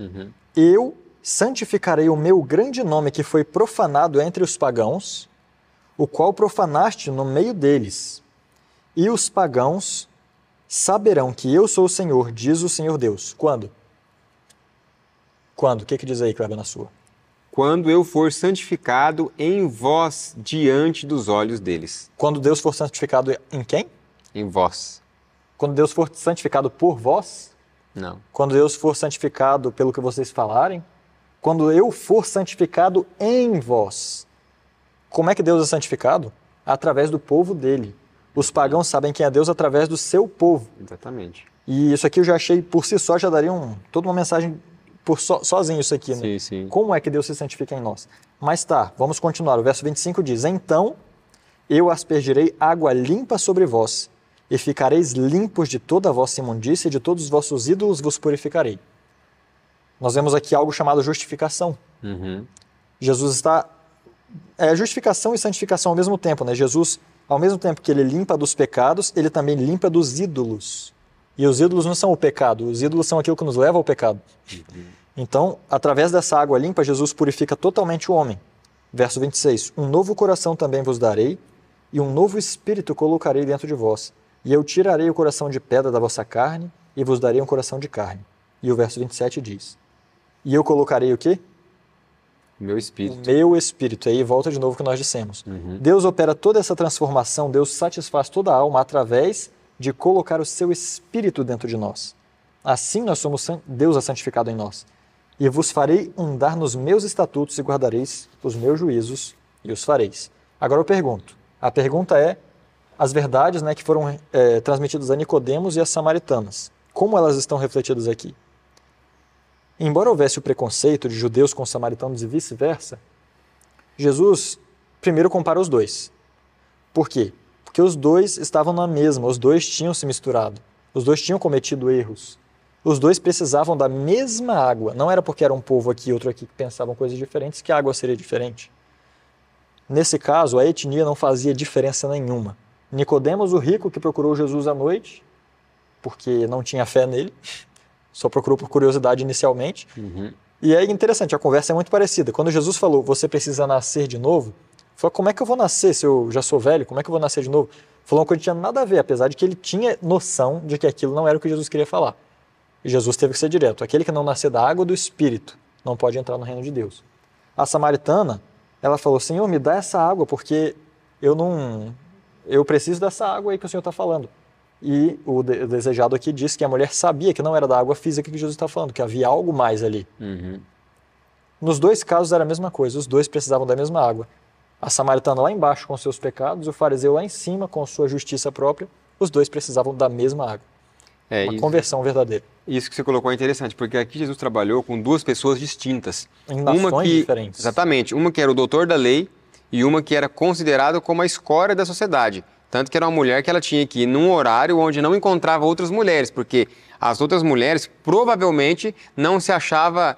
Eu santificarei o meu grande nome que foi profanado entre os pagãos, o qual profanaste no meio deles. E os pagãos saberão que eu sou o Senhor, diz o Senhor Deus. Quando? Quando? O que diz aí, Kleber, na sua? Quando eu for santificado em vós diante dos olhos deles. Quando Deus for santificado em quem? Em vós. Quando Deus for santificado por vós? Não. Quando Deus for santificado pelo que vocês falarem? Quando eu for santificado em vós. Como é que Deus é santificado? Através do povo dele. Os pagãos sabem quem é Deus através do seu povo. Exatamente. E isso aqui eu já achei, por si só, já daria toda uma mensagem sozinho isso aqui, né? Sim, sim. Como é que Deus se santifica em nós? Mas tá, vamos continuar. O verso 25 diz, então eu aspergirei água limpa sobre vós, e ficareis limpos de toda a vossa imundícia, e de todos os vossos ídolos vos purificarei. Nós vemos aqui algo chamado justificação. Jesus está... justificação e santificação ao mesmo tempo, né? Jesus, ao mesmo tempo que ele limpa dos pecados, ele também limpa dos ídolos. E os ídolos não são o pecado, os ídolos são aquilo que nos leva ao pecado. Então, através dessa água limpa, Jesus purifica totalmente o homem. Verso 26, um novo coração também vos darei, e um novo espírito colocarei dentro de vós. E eu tirarei o coração de pedra da vossa carne, e vos darei um coração de carne. E o verso 27 diz, e eu colocarei o quê? Meu espírito. O meu espírito. Aí volta de novo o que nós dissemos. Deus opera toda essa transformação, Deus satisfaz toda a alma através de colocar o seu espírito dentro de nós. Assim nós somos, Deus é santificado em nós. E vos farei andar nos meus estatutos e guardareis os meus juízos e os fareis. Agora eu pergunto. A pergunta é as verdades, né, que foram transmitidas a Nicodemos e as samaritanas. Como elas estão refletidas aqui? Embora houvesse o preconceito de judeus com samaritanos e vice-versa, Jesus primeiro compara os dois. Por quê? Porque os dois estavam na mesma, os dois tinham se misturado, os dois tinham cometido erros, os dois precisavam da mesma água. Não era porque era um povo aqui e outro aqui que pensavam coisas diferentes que a água seria diferente. Nesse caso, a etnia não fazia diferença nenhuma. Nicodemos, o rico que procurou Jesus à noite, porque não tinha fé nele, só procurou por curiosidade inicialmente. E é interessante, a conversa é muito parecida. Quando Jesus falou, você precisa nascer de novo, falou, como é que eu vou nascer se eu já sou velho? Como é que eu vou nascer de novo? Falou uma coisa que tinha nada a ver, apesar de que ele tinha noção de que aquilo não era o que Jesus queria falar. E Jesus teve que ser direto. Aquele que não nascer da água do Espírito não pode entrar no reino de Deus. A samaritana, ela falou, Senhor, me dá essa água, porque eu preciso dessa água aí que o Senhor está falando. E o desejado aqui diz que a mulher sabia que não era da água física que Jesus está falando, que havia algo mais ali. Nos dois casos era a mesma coisa, os dois precisavam da mesma água. A samaritana lá embaixo com seus pecados, o fariseu lá em cima com sua justiça própria, os dois precisavam da mesma água. Uma conversão verdadeira. Isso que você colocou é interessante, porque aqui Jesus trabalhou com duas pessoas distintas. Em nações diferentes. Exatamente. Uma que era o doutor da lei e uma que era considerada como a escória da sociedade. Tanto que era uma mulher que ela tinha que ir num horário onde não encontrava outras mulheres, porque as outras mulheres provavelmente não se achava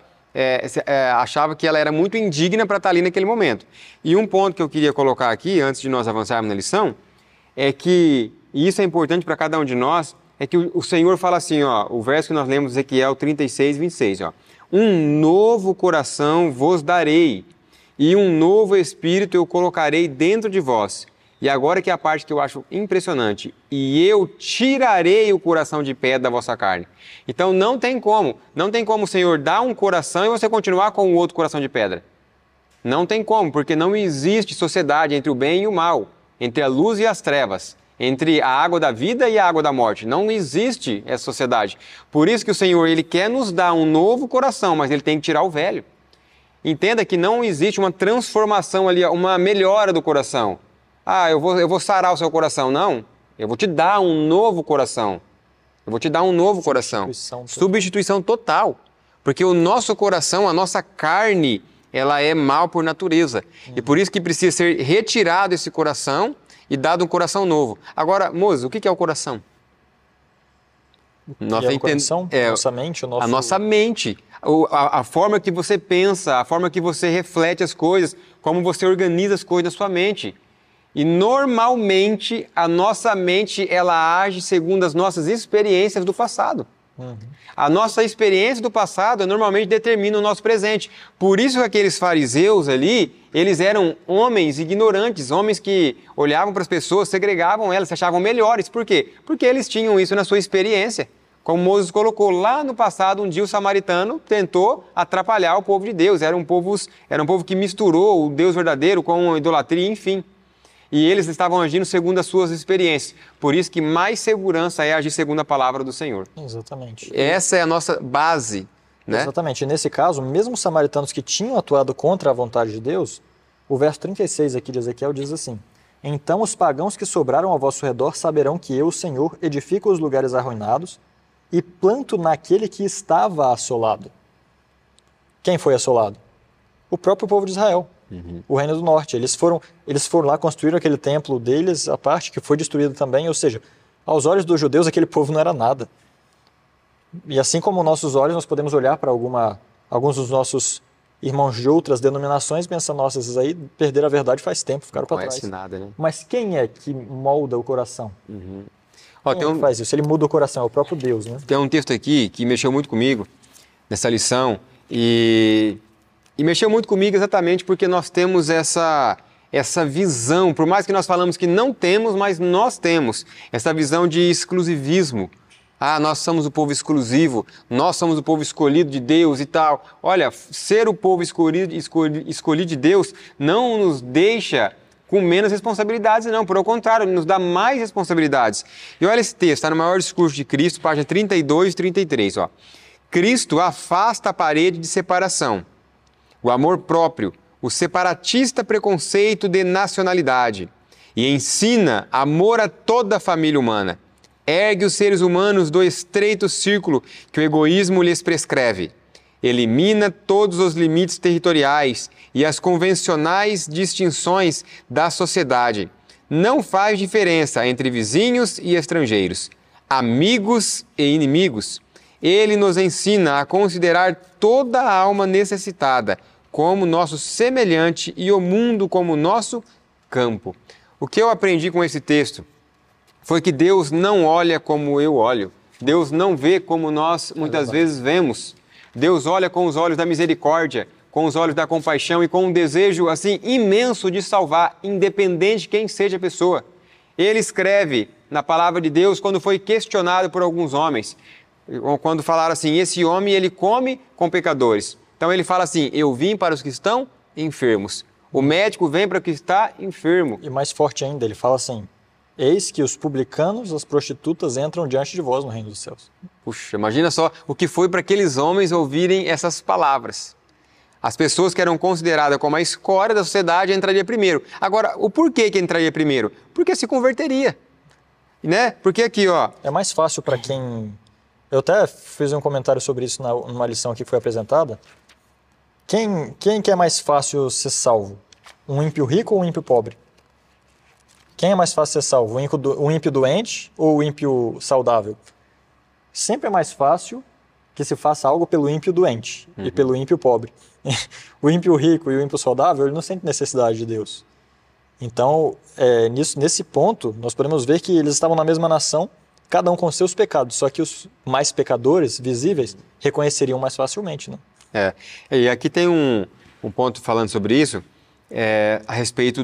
que ela era muito indigna para estar ali naquele momento. E um ponto que eu queria colocar aqui, antes de nós avançarmos na lição, é que, e isso é importante para cada um de nós, é que o Senhor fala assim, ó, o verso que nós lemos, Ezequiel 36, 26, ó, um novo coração vos darei, e um novo espírito eu colocarei dentro de vós. E agora que é a parte que eu acho impressionante, e eu tirarei o coração de pedra da vossa carne. Então não tem como o Senhor dar um coração e você continuar com o outro coração de pedra. Não tem como, porque não existe sociedade entre o bem e o mal, entre a luz e as trevas, entre a água da vida e a água da morte. Não existe essa sociedade. Por isso que o Senhor, Ele quer nos dar um novo coração, mas Ele tem que tirar o velho. Entenda que não existe uma transformação ali, uma melhora do coração. Ah, eu vou sarar o seu coração. Não, eu vou te dar um novo coração. Eu vou te dar um novo coração. Substituição total. Porque o nosso coração, a nossa carne, ela é mal por natureza. E por isso que precisa ser retirado esse coração e dado um coração novo. Agora, Moses, o que é o coração? Nossa mente? A nossa mente. A forma que você pensa, a forma que você reflete as coisas, como você organiza as coisas na sua mente. E normalmente a nossa mente ela age segundo as nossas experiências do passado. A nossa experiência do passado normalmente determina o nosso presente. Por isso que aqueles fariseus ali, eles eram homens ignorantes, homens que olhavam para as pessoas, segregavam elas, se achavam melhores. Por quê? Porque eles tinham isso na sua experiência. Como Moses colocou, lá no passado, um dia o samaritano tentou atrapalhar o povo de Deus. Era um povo que misturou o Deus verdadeiro com a idolatria, enfim. E eles estavam agindo segundo as suas experiências. Por isso que mais segurança é agir segundo a palavra do Senhor. Exatamente. Essa é a nossa base, né? Exatamente. E nesse caso, mesmo os samaritanos que tinham atuado contra a vontade de Deus, o verso 36 aqui de Ezequiel diz assim, então os pagãos que sobraram ao vosso redor saberão que eu, o Senhor, edifico os lugares arruinados e planto naquele que estava assolado. Quem foi assolado? O próprio povo de Israel. O Reino do Norte. Eles foram lá, construíram aquele templo deles, a parte que foi destruída também, ou seja, aos olhos dos judeus aquele povo não era nada. E assim como nossos olhos, nós podemos olhar para alguns dos nossos irmãos de outras denominações e pensar, nossa, esses aí perderam a verdade faz tempo, ficaram para trás. Nada, né? Mas quem é que molda o coração? Ó, quem faz isso? Ele muda o coração, é o próprio Deus, né? Tem um texto aqui que mexeu muito comigo nessa lição e mexeu muito comigo exatamente porque nós temos essa visão, por mais que nós falamos que não temos, mas nós temos essa visão de exclusivismo. Ah, nós somos o povo exclusivo, nós somos o povo escolhido de Deus e tal. Olha, ser o povo escolhido de Deus não nos deixa com menos responsabilidades, não. Pelo contrário, nos dá mais responsabilidades. E olha esse texto, está no Maior Discurso de Cristo, página 32 e 33. Ó. Cristo afasta a parede de separação, o amor próprio, o separatista preconceito de nacionalidade e ensina amor a toda a família humana. Ergue os seres humanos do estreito círculo que o egoísmo lhes prescreve. Elimina todos os limites territoriais e as convencionais distinções da sociedade. Não faz diferença entre vizinhos e estrangeiros, amigos e inimigos. Ele nos ensina a considerar toda a alma necessitada, como nosso semelhante e o mundo como nosso campo. O que eu aprendi com esse texto foi que Deus não olha como eu olho. Deus não vê como nós muitas vezes vemos. Deus olha com os olhos da misericórdia, com os olhos da compaixão e com um desejo assim imenso de salvar, independente de quem seja a pessoa. Ele escreve na palavra de Deus quando foi questionado por alguns homens, quando falaram assim, esse homem ele come com pecadores. Então ele fala assim, eu vim para os que estão enfermos. O médico vem para o que está enfermo. E mais forte ainda, ele fala assim, eis que os publicanos, as prostitutas entram diante de vós no reino dos céus. Puxa, imagina só o que foi para aqueles homens ouvirem essas palavras. As pessoas que eram consideradas como a escória da sociedade entraria primeiro. Agora, o porquê que entraria primeiro? Porque se converteria, né? Porque aqui, ó... É mais fácil para quem... Eu até fiz um comentário sobre isso numa lição que foi apresentada. Quem que é mais fácil ser salvo? Um ímpio rico ou um ímpio pobre? Quem é mais fácil ser salvo? O ímpio doente ou o ímpio saudável? Sempre é mais fácil que se faça algo pelo ímpio doente e pelo ímpio pobre. O ímpio rico e o ímpio saudável, ele não sente necessidade de Deus. Então, nesse ponto, nós podemos ver que eles estavam na mesma nação, cada um com seus pecados, só que os mais pecadores, visíveis, reconheceriam mais facilmente, né? E aqui tem um ponto falando sobre isso, a respeito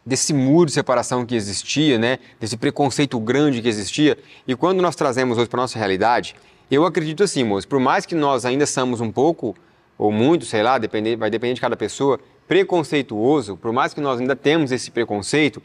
desse muro de separação que existia, né? Desse preconceito grande que existia. E quando nós trazemos hoje para a nossa realidade, eu acredito assim, moço, por mais que nós ainda somos um pouco, ou muito, sei lá, vai depender de cada pessoa, preconceituoso, por mais que nós ainda temos esse preconceito,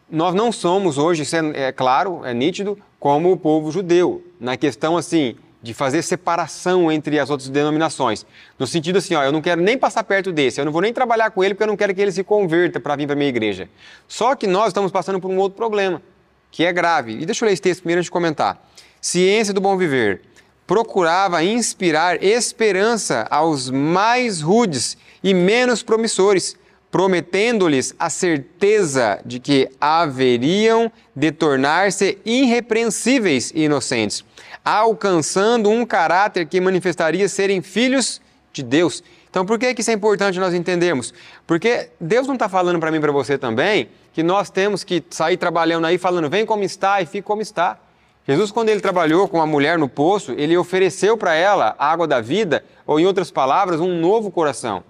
nós não somos hoje, isso é claro, é nítido, como o povo judeu, na questão assim, de fazer separação entre as outras denominações. No sentido assim, eu não quero nem passar perto desse, eu não vou nem trabalhar com ele porque eu não quero que ele se converta para vir para a minha igreja. Só que nós estamos passando por um outro problema, que é grave. E deixa eu ler esse texto primeiro antes de comentar. Ciência do Bom Viver procurava inspirar esperança aos mais rudes e menos promissores, prometendo-lhes a certeza de que haveriam de tornar-se irrepreensíveis e inocentes, alcançando um caráter que manifestaria serem filhos de Deus. Então, por que isso é importante nós entendermos? Porque Deus não está falando para mim e para você também que nós temos que sair trabalhando aí falando, vem como está e fique como está. Jesus, quando ele trabalhou com a mulher no poço, ele ofereceu para ela a água da vida, ou em outras palavras, um novo coração.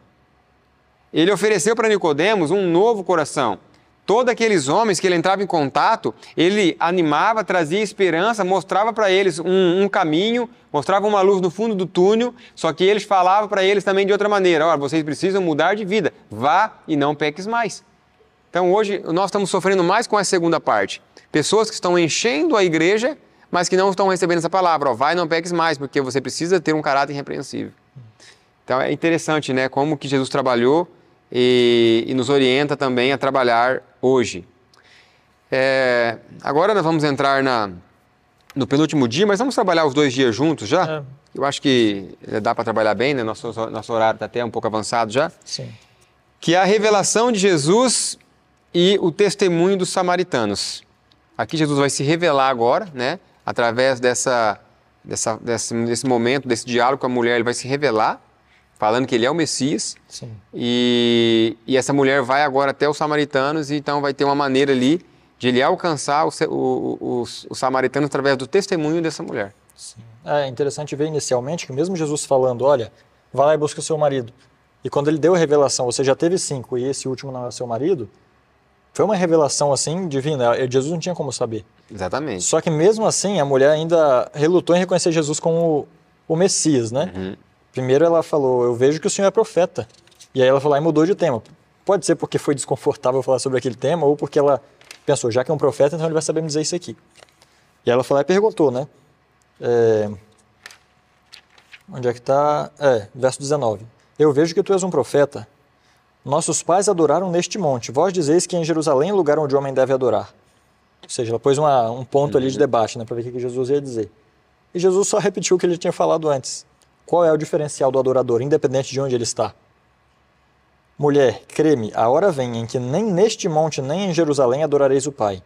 Ele ofereceu para Nicodemos um novo coração. Todos aqueles homens que ele entrava em contato, ele animava, trazia esperança, mostrava para eles um caminho, mostrava uma luz no fundo do túnel, só que eles falavam para eles também de outra maneira, olha, vocês precisam mudar de vida, vá e não peques mais. Então hoje nós estamos sofrendo mais com a segunda parte. Pessoas que estão enchendo a igreja, mas que não estão recebendo essa palavra, vai e não peques mais, porque você precisa ter um caráter irrepreensível. Então é interessante, né, como que Jesus trabalhou e nos orienta também a trabalhar hoje. Agora nós vamos entrar no penúltimo dia, mas vamos trabalhar os 2 dias juntos já? Eu acho que dá para trabalhar bem, né? Nosso horário está até um pouco avançado já. Sim. Que é a revelação de Jesus e o testemunho dos samaritanos. Aqui Jesus vai se revelar agora, né? Através desse momento, desse diálogo com a mulher, ele vai se revelar, falando que ele é o Messias. Sim. E essa mulher vai agora até os samaritanos, e então vai ter uma maneira ali de ele alcançar os samaritanos através do testemunho dessa mulher. Sim. É interessante ver inicialmente que mesmo Jesus falando, olha, vai lá e busca o seu marido. E quando ele deu a revelação, você já teve 5 e esse último não é seu marido, foi uma revelação assim divina, Jesus não tinha como saber. Exatamente. Só que mesmo assim a mulher ainda relutou em reconhecer Jesus como o Messias, né? Uhum. Primeiro ela falou, eu vejo que o Senhor é profeta. E aí ela falou, e mudou de tema. Pode ser porque foi desconfortável falar sobre aquele tema, ou porque ela pensou, já que é um profeta, então ele vai saber me dizer isso aqui. E ela falou e perguntou, né? Onde é que está? Verso 19. Eu vejo que tu és um profeta. Nossos pais adoraram neste monte. Vós dizeis que em Jerusalém é o lugar onde o homem deve adorar. Ou seja, ela pôs um ponto ali de debate, né, para ver o que Jesus ia dizer. E Jesus só repetiu o que ele tinha falado antes. Qual é o diferencial do adorador, independente de onde ele está? Mulher, crê-me, a hora vem em que nem neste monte, nem em Jerusalém adorareis o Pai.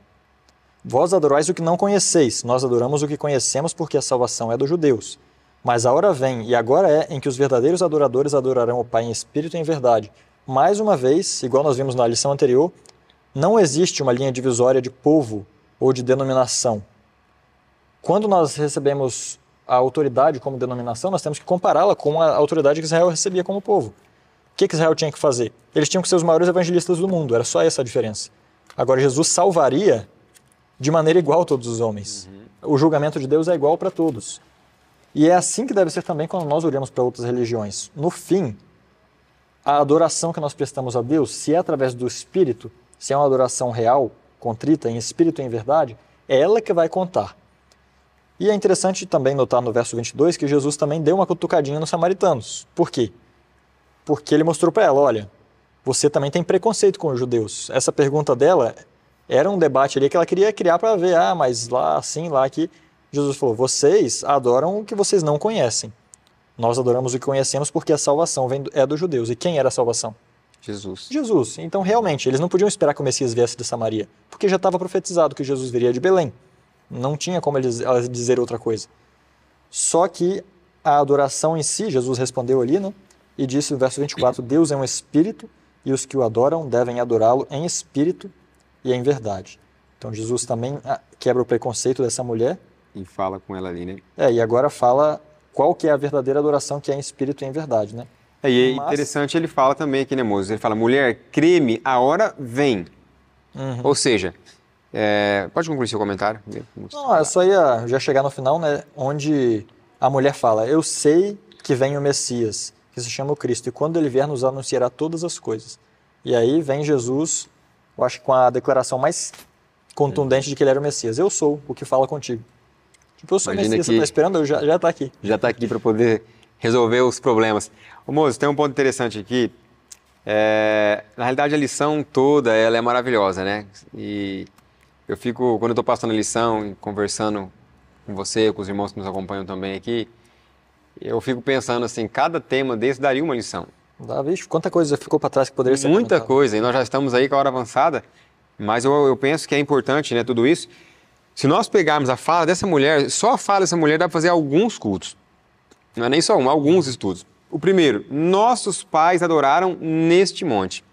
Vós adorais o que não conheceis, nós adoramos o que conhecemos, porque a salvação é dos judeus. Mas a hora vem, e agora é, em que os verdadeiros adoradores adorarão o Pai em espírito e em verdade. Mais uma vez, igual nós vimos na lição anterior, não existe uma linha divisória de povo ou de denominação. Quando nós recebemos a autoridade como denominação, nós temos que compará-la com a autoridade que Israel recebia como povo. O que Israel tinha que fazer? Eles tinham que ser os maiores evangelistas do mundo, era só essa a diferença. Agora, Jesus salvaria de maneira igual a todos os homens. O julgamento de Deus é igual para todos. E é assim que deve ser também quando nós olhamos para outras religiões. No fim, a adoração que nós prestamos a Deus, se é através do Espírito, se é uma adoração real, contrita, em espírito e em verdade, é ela que vai contar. E é interessante também notar no verso 22 que Jesus também deu uma cutucadinha nos samaritanos. Por quê? Porque ele mostrou para ela, olha, você também tem preconceito com os judeus. Essa pergunta dela era um debate ali que ela queria criar para ver, mas lá assim, lá aqui. Jesus falou, vocês adoram o que vocês não conhecem. Nós adoramos o que conhecemos porque a salvação é dos judeus. E quem era a salvação? Jesus. Jesus. Então, realmente, eles não podiam esperar que o Messias viesse de Samaria, porque já estava profetizado que Jesus viria de Belém. Não tinha como eles dizer outra coisa. Só que a adoração em si, Jesus respondeu ali, né? E disse no verso 24, Deus é um espírito e os que o adoram devem adorá-lo em espírito e em verdade. Então, Jesus também quebra o preconceito dessa mulher. E fala com ela ali, né? E agora fala qual que é a verdadeira adoração, que é em espírito e em verdade, né? E é interessante, ele fala também aqui, né, Moses? Ele fala, mulher, crê-me, a hora vem. Ou seja, pode concluir seu comentário? Não, eu só ia já chegar no final, né, onde a mulher fala, eu sei que vem o Messias, que se chama o Cristo, e quando ele vier nos anunciará todas as coisas. E aí vem Jesus, eu acho que com a declaração mais contundente de que ele era o Messias. Eu sou o que fala contigo. Tipo, eu sou o Messias, você está esperando? Eu já está aqui. Já está aqui para poder resolver os problemas. Ô, Moses, tem um ponto interessante aqui. Na realidade, a lição toda, ela é maravilhosa, né? E eu fico, quando eu estou passando a lição, conversando com você, com os irmãos que nos acompanham também aqui, eu fico pensando assim, cada tema desse daria uma lição. Vixe, quanta coisa ficou para trás que poderia ser Muita coisa, e nós já estamos aí com a hora avançada, mas eu penso que é importante, né, tudo isso. Se nós pegarmos a fala dessa mulher, só a fala dessa mulher dá para fazer alguns cultos. Não é nem só um, alguns estudos. O primeiro, nossos pais adoraram neste monte.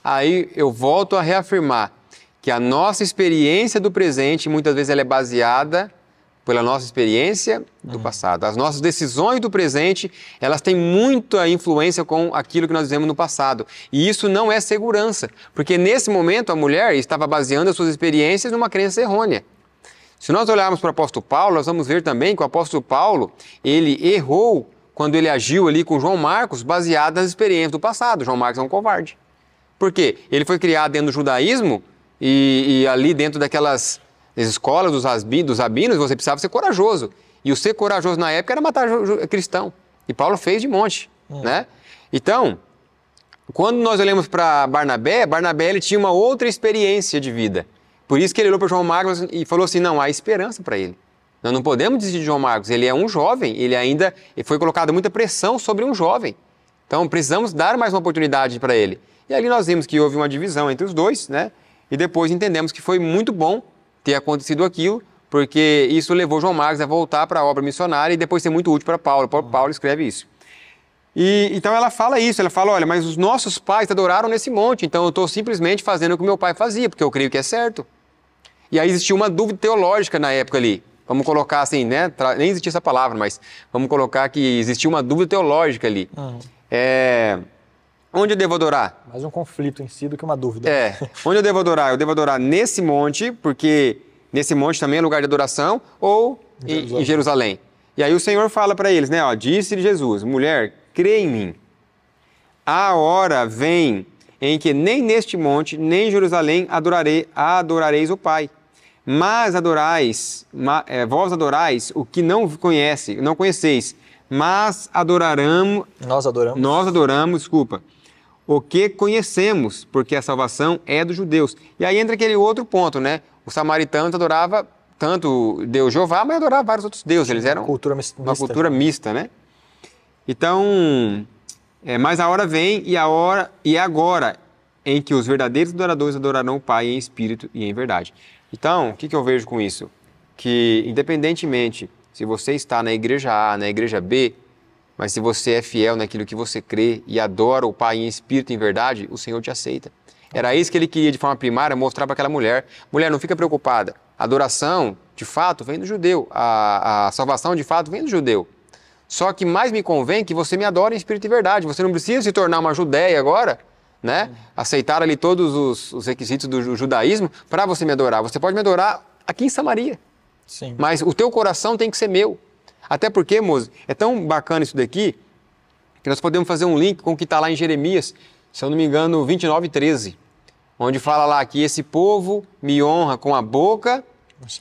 Aí eu volto a reafirmar que a nossa experiência do presente, muitas vezes ela é baseada pela nossa experiência do passado. As nossas decisões do presente, elas têm muita influência com aquilo que nós vivemos no passado. E isso não é segurança, porque nesse momento a mulher estava baseando as suas experiências numa crença errônea. Se nós olharmos para o apóstolo Paulo, nós vamos ver também que o apóstolo Paulo, ele errou quando ele agiu ali com João Marcos, baseado nas experiências do passado. João Marcos é um covarde. Por quê? Ele foi criado dentro do judaísmo e ali dentro daquelas escolas dos rabinos, você precisava ser corajoso. E o ser corajoso na época era matar cristão. E Paulo fez de monte, né? Então, quando nós olhamos para Barnabé, ele tinha uma outra experiência de vida. Por isso que ele olhou para João Marcos e falou assim, não, há esperança para ele. Nós não podemos desistir de João Marcos, ele é um jovem, ele foi colocada muita pressão sobre um jovem. Então precisamos dar mais uma oportunidade para ele. E ali nós vimos que houve uma divisão entre os dois, né? E depois entendemos que foi muito bom ter acontecido aquilo, porque isso levou João Marcos a voltar para a obra missionária e depois ser muito útil para Paulo. Paulo escreve isso. Então ela fala isso, ela fala, olha, mas os nossos pais adoraram nesse monte, então eu estou simplesmente fazendo o que meu pai fazia, porque eu creio que é certo. E aí existia uma dúvida teológica na época ali. Vamos colocar assim, né? Nem existia essa palavra, mas vamos colocar que existia uma dúvida teológica ali. Onde eu devo adorar? Mais um conflito em si do que uma dúvida. Onde eu devo adorar? Eu devo adorar nesse monte, porque nesse monte também é lugar de adoração, ou em Jerusalém. E aí o Senhor fala para eles, né? Disse Jesus, mulher, crê em mim. A hora vem em que nem neste monte, nem em Jerusalém adorareis o Pai. Mas vós adorais o que não conheceis, mas nós adoramos, o que conhecemos, porque a salvação é dos judeus. E aí entra aquele outro ponto, né? O samaritano adorava tanto Deus Jeová, mas adorava vários outros deuses. Eles eram uma cultura mista, né? Então, mas a hora vem e agora em que os verdadeiros adoradores adorarão o Pai em espírito e em verdade. Então, o que eu vejo com isso? Que, independentemente se você está na igreja A, na igreja B, mas se você é fiel naquilo que você crê e adora o Pai em espírito e em verdade, o Senhor te aceita. Era isso que ele queria, de forma primária, mostrar para aquela mulher. Mulher, não fica preocupada. A adoração, de fato, vem do judeu. A salvação, de fato, vem do judeu. Só que mais me convém que você me adore em espírito e verdade. Você não precisa se tornar uma judeia agora, né? Aceitar ali todos os requisitos do judaísmo para você me adorar. Você pode me adorar aqui em Samaria. Sim. Mas o teu coração tem que ser meu. Até porque, Moze, é tão bacana isso daqui que nós podemos fazer um link com o que está lá em Jeremias, se eu não me engano, 29:13, onde fala lá que esse povo me honra com a boca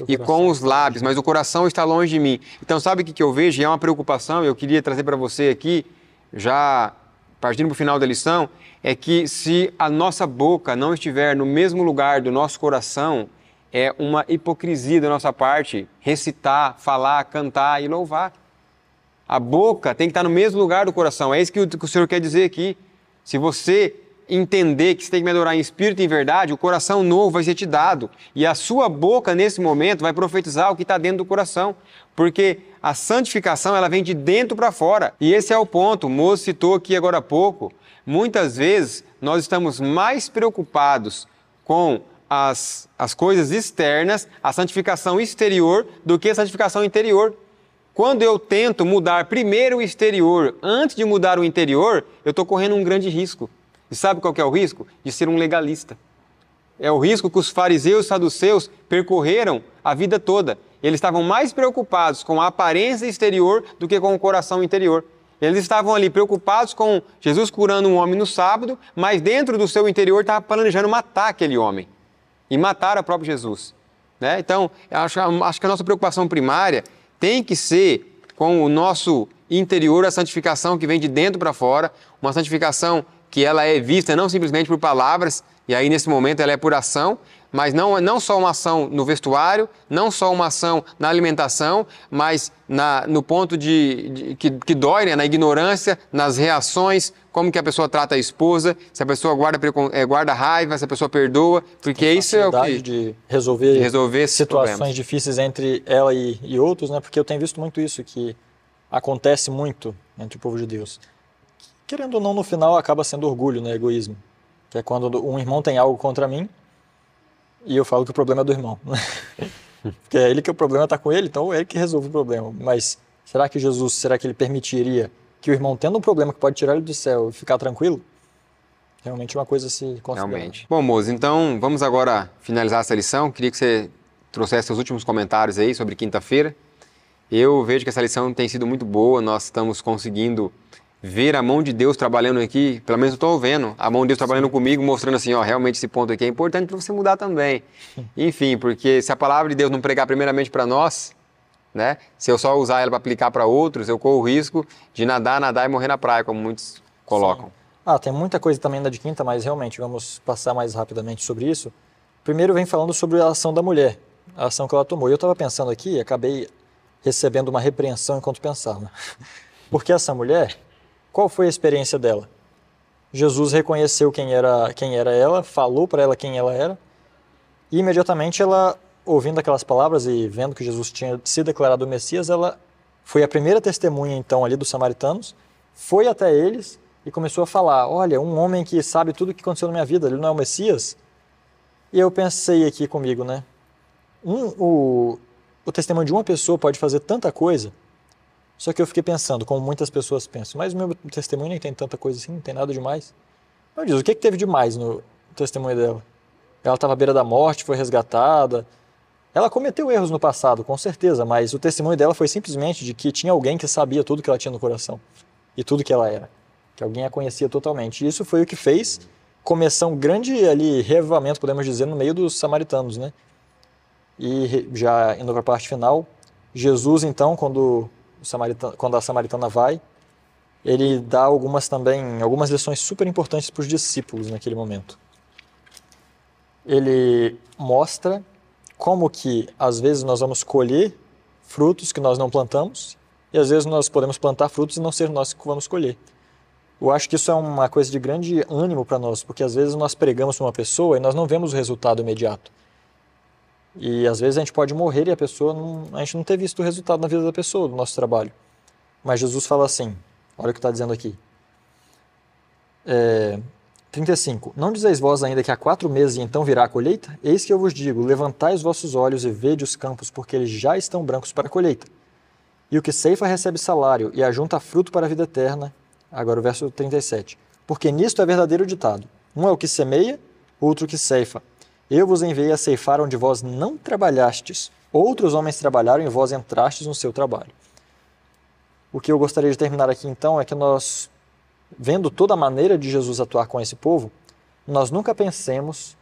e com os lábios, mas o coração está longe de mim. Então, sabe o que eu vejo? E é uma preocupação, eu queria trazer para você aqui, já partindo para o final da lição, é que se a nossa boca não estiver no mesmo lugar do nosso coração, é uma hipocrisia da nossa parte recitar, falar, cantar e louvar. A boca tem que estar no mesmo lugar do coração. É isso que o Senhor quer dizer aqui. Se você entender que você tem que me adorar em espírito e em verdade, o coração novo vai ser te dado. E a sua boca, nesse momento, vai profetizar o que está dentro do coração. Porque a santificação, ela vem de dentro para fora. E esse é o ponto. O moço citou aqui agora há pouco. Muitas vezes, nós estamos mais preocupados com as coisas externas, a santificação exterior, do que a santificação interior. Quando eu tento mudar primeiro o exterior, antes de mudar o interior, eu estou correndo um grande risco. E sabe qual que é o risco? De ser um legalista. É o risco que os fariseus e saduceus percorreram a vida toda. Eles estavam mais preocupados com a aparência exterior do que com o coração interior. Eles estavam ali preocupados com Jesus curando um homem no sábado, mas dentro do seu interior estava planejando matar aquele homem. E matar o próprio Jesus. Né? Então, acho que a nossa preocupação primária tem que ser com o nosso interior, a santificação que vem de dentro para fora, uma santificação que ela é vista não simplesmente por palavras, e aí nesse momento ela é por ação, mas não só uma ação no vestuário, não só uma ação na alimentação, mas no ponto que dói, né? Na ignorância, nas reações, como que a pessoa trata a esposa, se a pessoa guarda raiva, se a pessoa perdoa, porque isso é o que... de resolver situações problemas difíceis entre ela e outros, né? Porque eu tenho visto muito isso, que acontece muito entre o povo de Deus. Querendo ou não, no final acaba sendo orgulho, né? Egoísmo. Que é quando um irmão tem algo contra mim, e eu falo que o problema é do irmão. Porque é ele que o problema está com ele, então é ele que resolve o problema. Mas será que ele permitiria que o irmão, tendo um problema que pode tirar ele do céu e ficar tranquilo? Realmente é uma coisa a se considerar. Realmente. Bom, Moço, então vamos agora finalizar essa lição. Queria que você trouxesse seus últimos comentários aí sobre quinta-feira. Eu vejo que essa lição tem sido muito boa, nós estamos conseguindo ver a mão de Deus trabalhando aqui, pelo menos eu estou vendo a mão de Deus trabalhando comigo, mostrando assim, ó, realmente esse ponto aqui é importante para você mudar também. Enfim, porque se a palavra de Deus não pregar primeiramente para nós, né, se eu só usar ela para aplicar para outros, eu corro o risco de nadar e morrer na praia, como muitos colocam. Sim. Tem muita coisa também da de quinta, mas realmente vamos passar mais rapidamente sobre isso. Primeiro vem falando sobre a ação da mulher, a ação que ela tomou. Eu estava pensando aqui e acabei recebendo uma repreensão enquanto pensava. Porque essa mulher, qual foi a experiência dela? Jesus reconheceu quem era ela, falou para ela quem ela era, e imediatamente ela, ouvindo aquelas palavras e vendo que Jesus tinha se declarado o Messias, ela foi a primeira testemunha então ali dos samaritanos, foi até eles e começou a falar, olha, um homem que sabe tudo o que aconteceu na minha vida, ele não é o Messias? E eu pensei aqui comigo, né? O testemunho de uma pessoa pode fazer tanta coisa. Só que eu fiquei pensando, como muitas pessoas pensam, mas o meu testemunho nem tem tanta coisa assim, não tem nada demais. Meu Deus, o que teve demais no testemunho dela? Ela estava à beira da morte, foi resgatada. Ela cometeu erros no passado, com certeza, mas o testemunho dela foi simplesmente de que tinha alguém que sabia tudo que ela tinha no coração e tudo que ela era, que alguém a conhecia totalmente. E isso foi o que fez começar um grande ali reavivamento, podemos dizer, no meio dos samaritanos, né? E já indo para a parte final, Jesus então, quando a samaritana vai, ele dá algumas lições super importantes para os discípulos naquele momento. Ele mostra como que às vezes nós vamos colher frutos que nós não plantamos e às vezes nós podemos plantar frutos e não ser nós que vamos colher. Eu acho que isso é uma coisa de grande ânimo para nós, porque às vezes nós pregamos para uma pessoa e nós não vemos o resultado imediato. E às vezes a gente pode morrer e a gente não ter visto o resultado na vida da pessoa, do nosso trabalho. Mas Jesus fala assim, olha o que está dizendo aqui. 35. Não dizeis vós ainda que há 4 meses e então virá a colheita? Eis que eu vos digo, levantai os vossos olhos e vede os campos, porque eles já estão brancos para a colheita. E o que ceifa recebe salário e ajunta fruto para a vida eterna. Agora o verso 37. Porque nisto é verdadeiro ditado. Um é o que semeia, outro que ceifa. Eu vos enviei a ceifar onde vós não trabalhastes. Outros homens trabalharam e vós entrastes no seu trabalho. O que eu gostaria de terminar aqui então é que nós, vendo toda a maneira de Jesus atuar com esse povo, nós nunca pensemos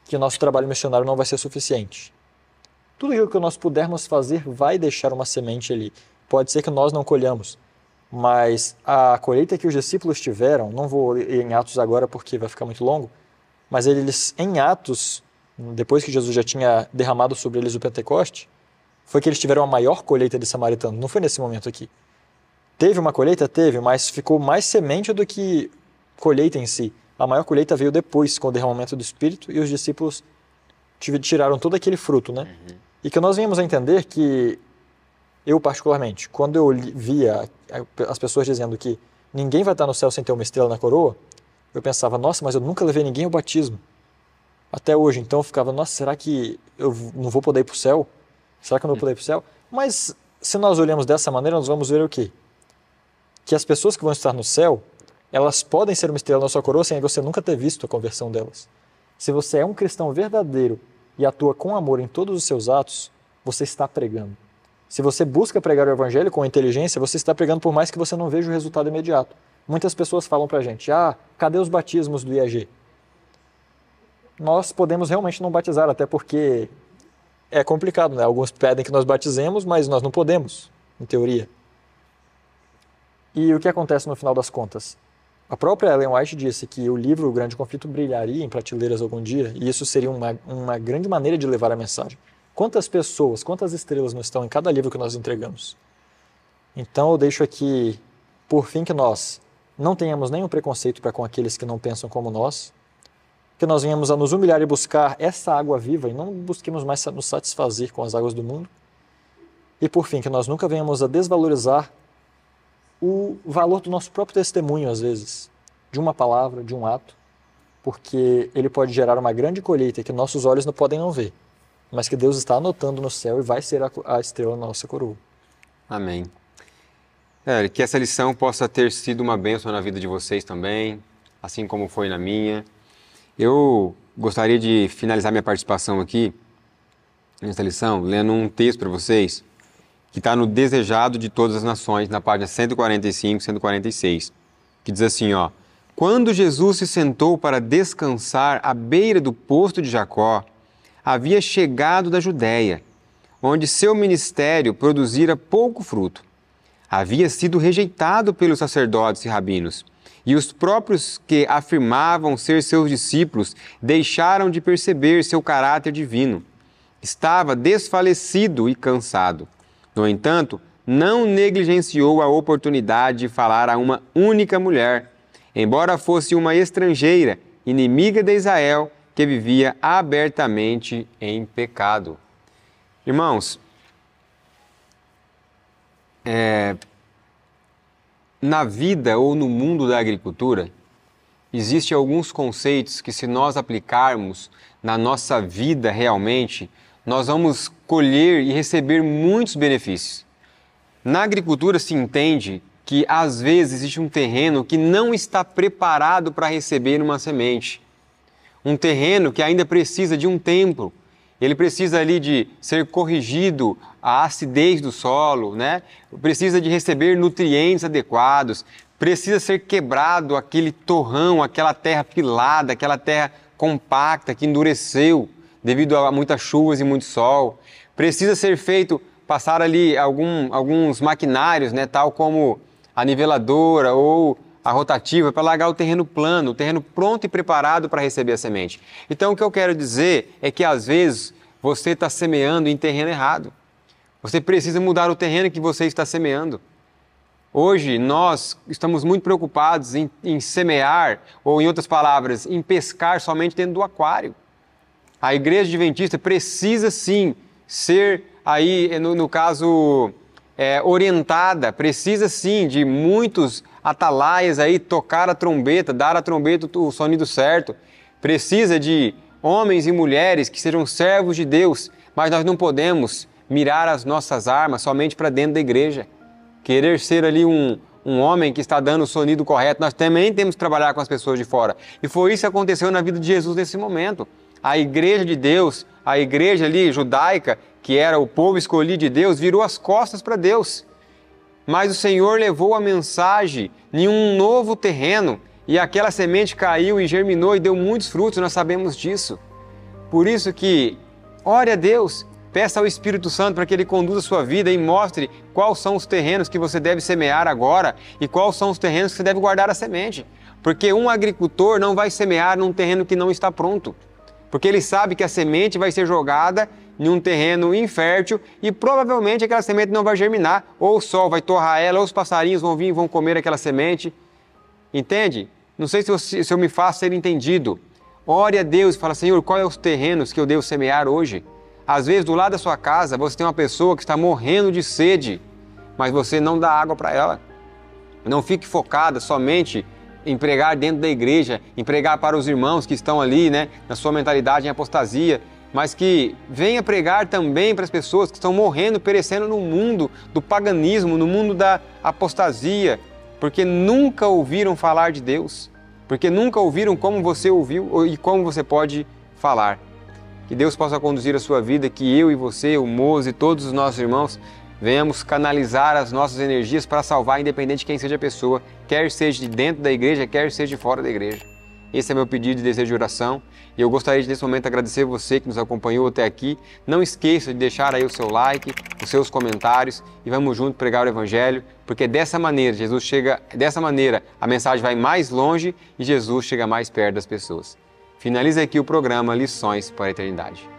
que o nosso trabalho missionário não vai ser suficiente. Tudo aquilo que nós pudermos fazer vai deixar uma semente ali. Pode ser que nós não colhamos, mas a colheita que os discípulos tiveram, não vou ir em Atos agora porque vai ficar muito longo, mas eles em Atos, depois que Jesus já tinha derramado sobre eles o Pentecoste, foi que eles tiveram a maior colheita de samaritanos. Não foi nesse momento aqui. Teve uma colheita? Teve, mas ficou mais semente do que colheita em si. A maior colheita veio depois, com o derramamento do Espírito, e os discípulos tiraram todo aquele fruto, né? E que nós viemos a entender que, eu particularmente, quando eu via as pessoas dizendo que ninguém vai estar no céu sem ter uma estrela na coroa, eu pensava, nossa, mas eu nunca levei ninguém ao batismo. Até hoje, então eu ficava, nossa, será que eu não vou poder ir para o céu? Será que eu não vou poder ir para o céu? Mas se nós olhamos dessa maneira, nós vamos ver o quê? Que as pessoas que vão estar no céu, elas podem ser uma estrela na sua coroa sem você nunca ter visto a conversão delas. Se você é um cristão verdadeiro e atua com amor em todos os seus atos, você está pregando. Se você busca pregar o evangelho com inteligência, você está pregando por mais que você não veja o resultado imediato. Muitas pessoas falam pra gente, cadê os batismos do IAG? Nós podemos realmente não batizar, até porque é complicado, né? Alguns pedem que nós batizemos, mas nós não podemos, em teoria. E o que acontece no final das contas? A própria Ellen White disse que o livro O Grande Conflito brilharia em prateleiras algum dia, e isso seria uma grande maneira de levar a mensagem. Quantas pessoas, quantas estrelas não estão em cada livro que nós entregamos? Então eu deixo aqui, por fim, que nós não tenhamos nenhum preconceito para com aqueles que não pensam como nós, que nós venhamos a nos humilhar e buscar essa água viva e não busquemos mais nos satisfazer com as águas do mundo. E por fim, que nós nunca venhamos a desvalorizar o valor do nosso próprio testemunho, às vezes, de uma palavra, de um ato, porque ele pode gerar uma grande colheita que nossos olhos não podem não ver, mas que Deus está anotando no céu e vai ser a estrela na nossa coroa. Amém. Que essa lição possa ter sido uma bênção na vida de vocês também, assim como foi na minha. Eu gostaria de finalizar minha participação aqui, nessa lição, lendo um texto para vocês, que está no Desejado de Todas as Nações, na página 145, 146, que diz assim, quando Jesus se sentou para descansar à beira do poço de Jacó, havia chegado da Judéia, onde seu ministério produzira pouco fruto. Havia sido rejeitado pelos sacerdotes e rabinos, e os próprios que afirmavam ser seus discípulos deixaram de perceber seu caráter divino. Estava desfalecido e cansado. No entanto, não negligenciou a oportunidade de falar a uma única mulher, embora fosse uma estrangeira, inimiga de Israel, que vivia abertamente em pecado. Irmãos, na vida ou no mundo da agricultura, existem alguns conceitos que, se nós aplicarmos na nossa vida realmente, nós vamos colher e receber muitos benefícios. Na agricultura se entende que às vezes existe um terreno que não está preparado para receber uma semente. Um terreno que ainda precisa de um tempo. Ele precisa ali de ser corrigido a acidez do solo, né? Precisa de receber nutrientes adequados, precisa ser quebrado aquele torrão, aquela terra pilada, aquela terra compacta que endureceu devido a muitas chuvas e muito sol. Precisa ser feito, passar ali alguns maquinários, né, tal como a niveladora ou a rotativa, para largar o terreno plano, o terreno pronto e preparado para receber a semente. Então o que eu quero dizer é que às vezes você está semeando em terreno errado. Você precisa mudar o terreno que você está semeando. Hoje nós estamos muito preocupados em semear, ou em outras palavras, em pescar somente dentro do aquário. A igreja adventista precisa sim ser aí, no caso, orientada, precisa sim de muitos atalaias aí tocar a trombeta, dar a trombeta o sonido certo. Precisa de homens e mulheres que sejam servos de Deus, mas nós não podemos mirar as nossas armas somente para dentro da igreja. Querer ser ali um homem que está dando o sonido correto, nós também temos que trabalhar com as pessoas de fora. E foi isso que aconteceu na vida de Jesus nesse momento. A igreja de Deus, a igreja ali judaica, que era o povo escolhido de Deus, virou as costas para Deus. Mas o Senhor levou a mensagem em um novo terreno e aquela semente caiu e germinou e deu muitos frutos, nós sabemos disso. Por isso que ore a Deus, peça ao Espírito Santo para que Ele conduza a sua vida e mostre quais são os terrenos que você deve semear agora e quais são os terrenos que você deve guardar a semente. Porque um agricultor não vai semear num terreno que não está pronto. Porque ele sabe que a semente vai ser jogada em um terreno infértil e provavelmente aquela semente não vai germinar, ou o sol vai torrar ela, ou os passarinhos vão vir e vão comer aquela semente. Entende? Não sei se eu me faço ser entendido. Ore a Deus e fala, Senhor, quais são os terrenos que eu devo semear hoje? Às vezes, do lado da sua casa, você tem uma pessoa que está morrendo de sede, mas você não dá água para ela. Não fique focada somente em pregar dentro da igreja, em pregar para os irmãos que estão ali, né, na sua mentalidade em apostasia, mas que venha pregar também para as pessoas que estão morrendo, perecendo no mundo do paganismo, no mundo da apostasia, porque nunca ouviram falar de Deus, porque nunca ouviram como você ouviu e como você pode falar. Que Deus possa conduzir a sua vida, que eu e você, o Moze e todos os nossos irmãos venhamos canalizar as nossas energias para salvar, independente de quem seja a pessoa, quer seja de dentro da igreja, quer seja de fora da igreja. Esse é meu pedido e desejo de oração. E eu gostaria de, nesse momento, agradecer você que nos acompanhou até aqui. Não esqueça de deixar aí o seu like, os seus comentários e vamos juntos pregar o Evangelho, porque dessa maneira a mensagem vai mais longe e Jesus chega mais perto das pessoas. Finaliza aqui o programa Lições para a Eternidade.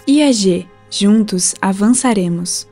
IAG, juntos avançaremos.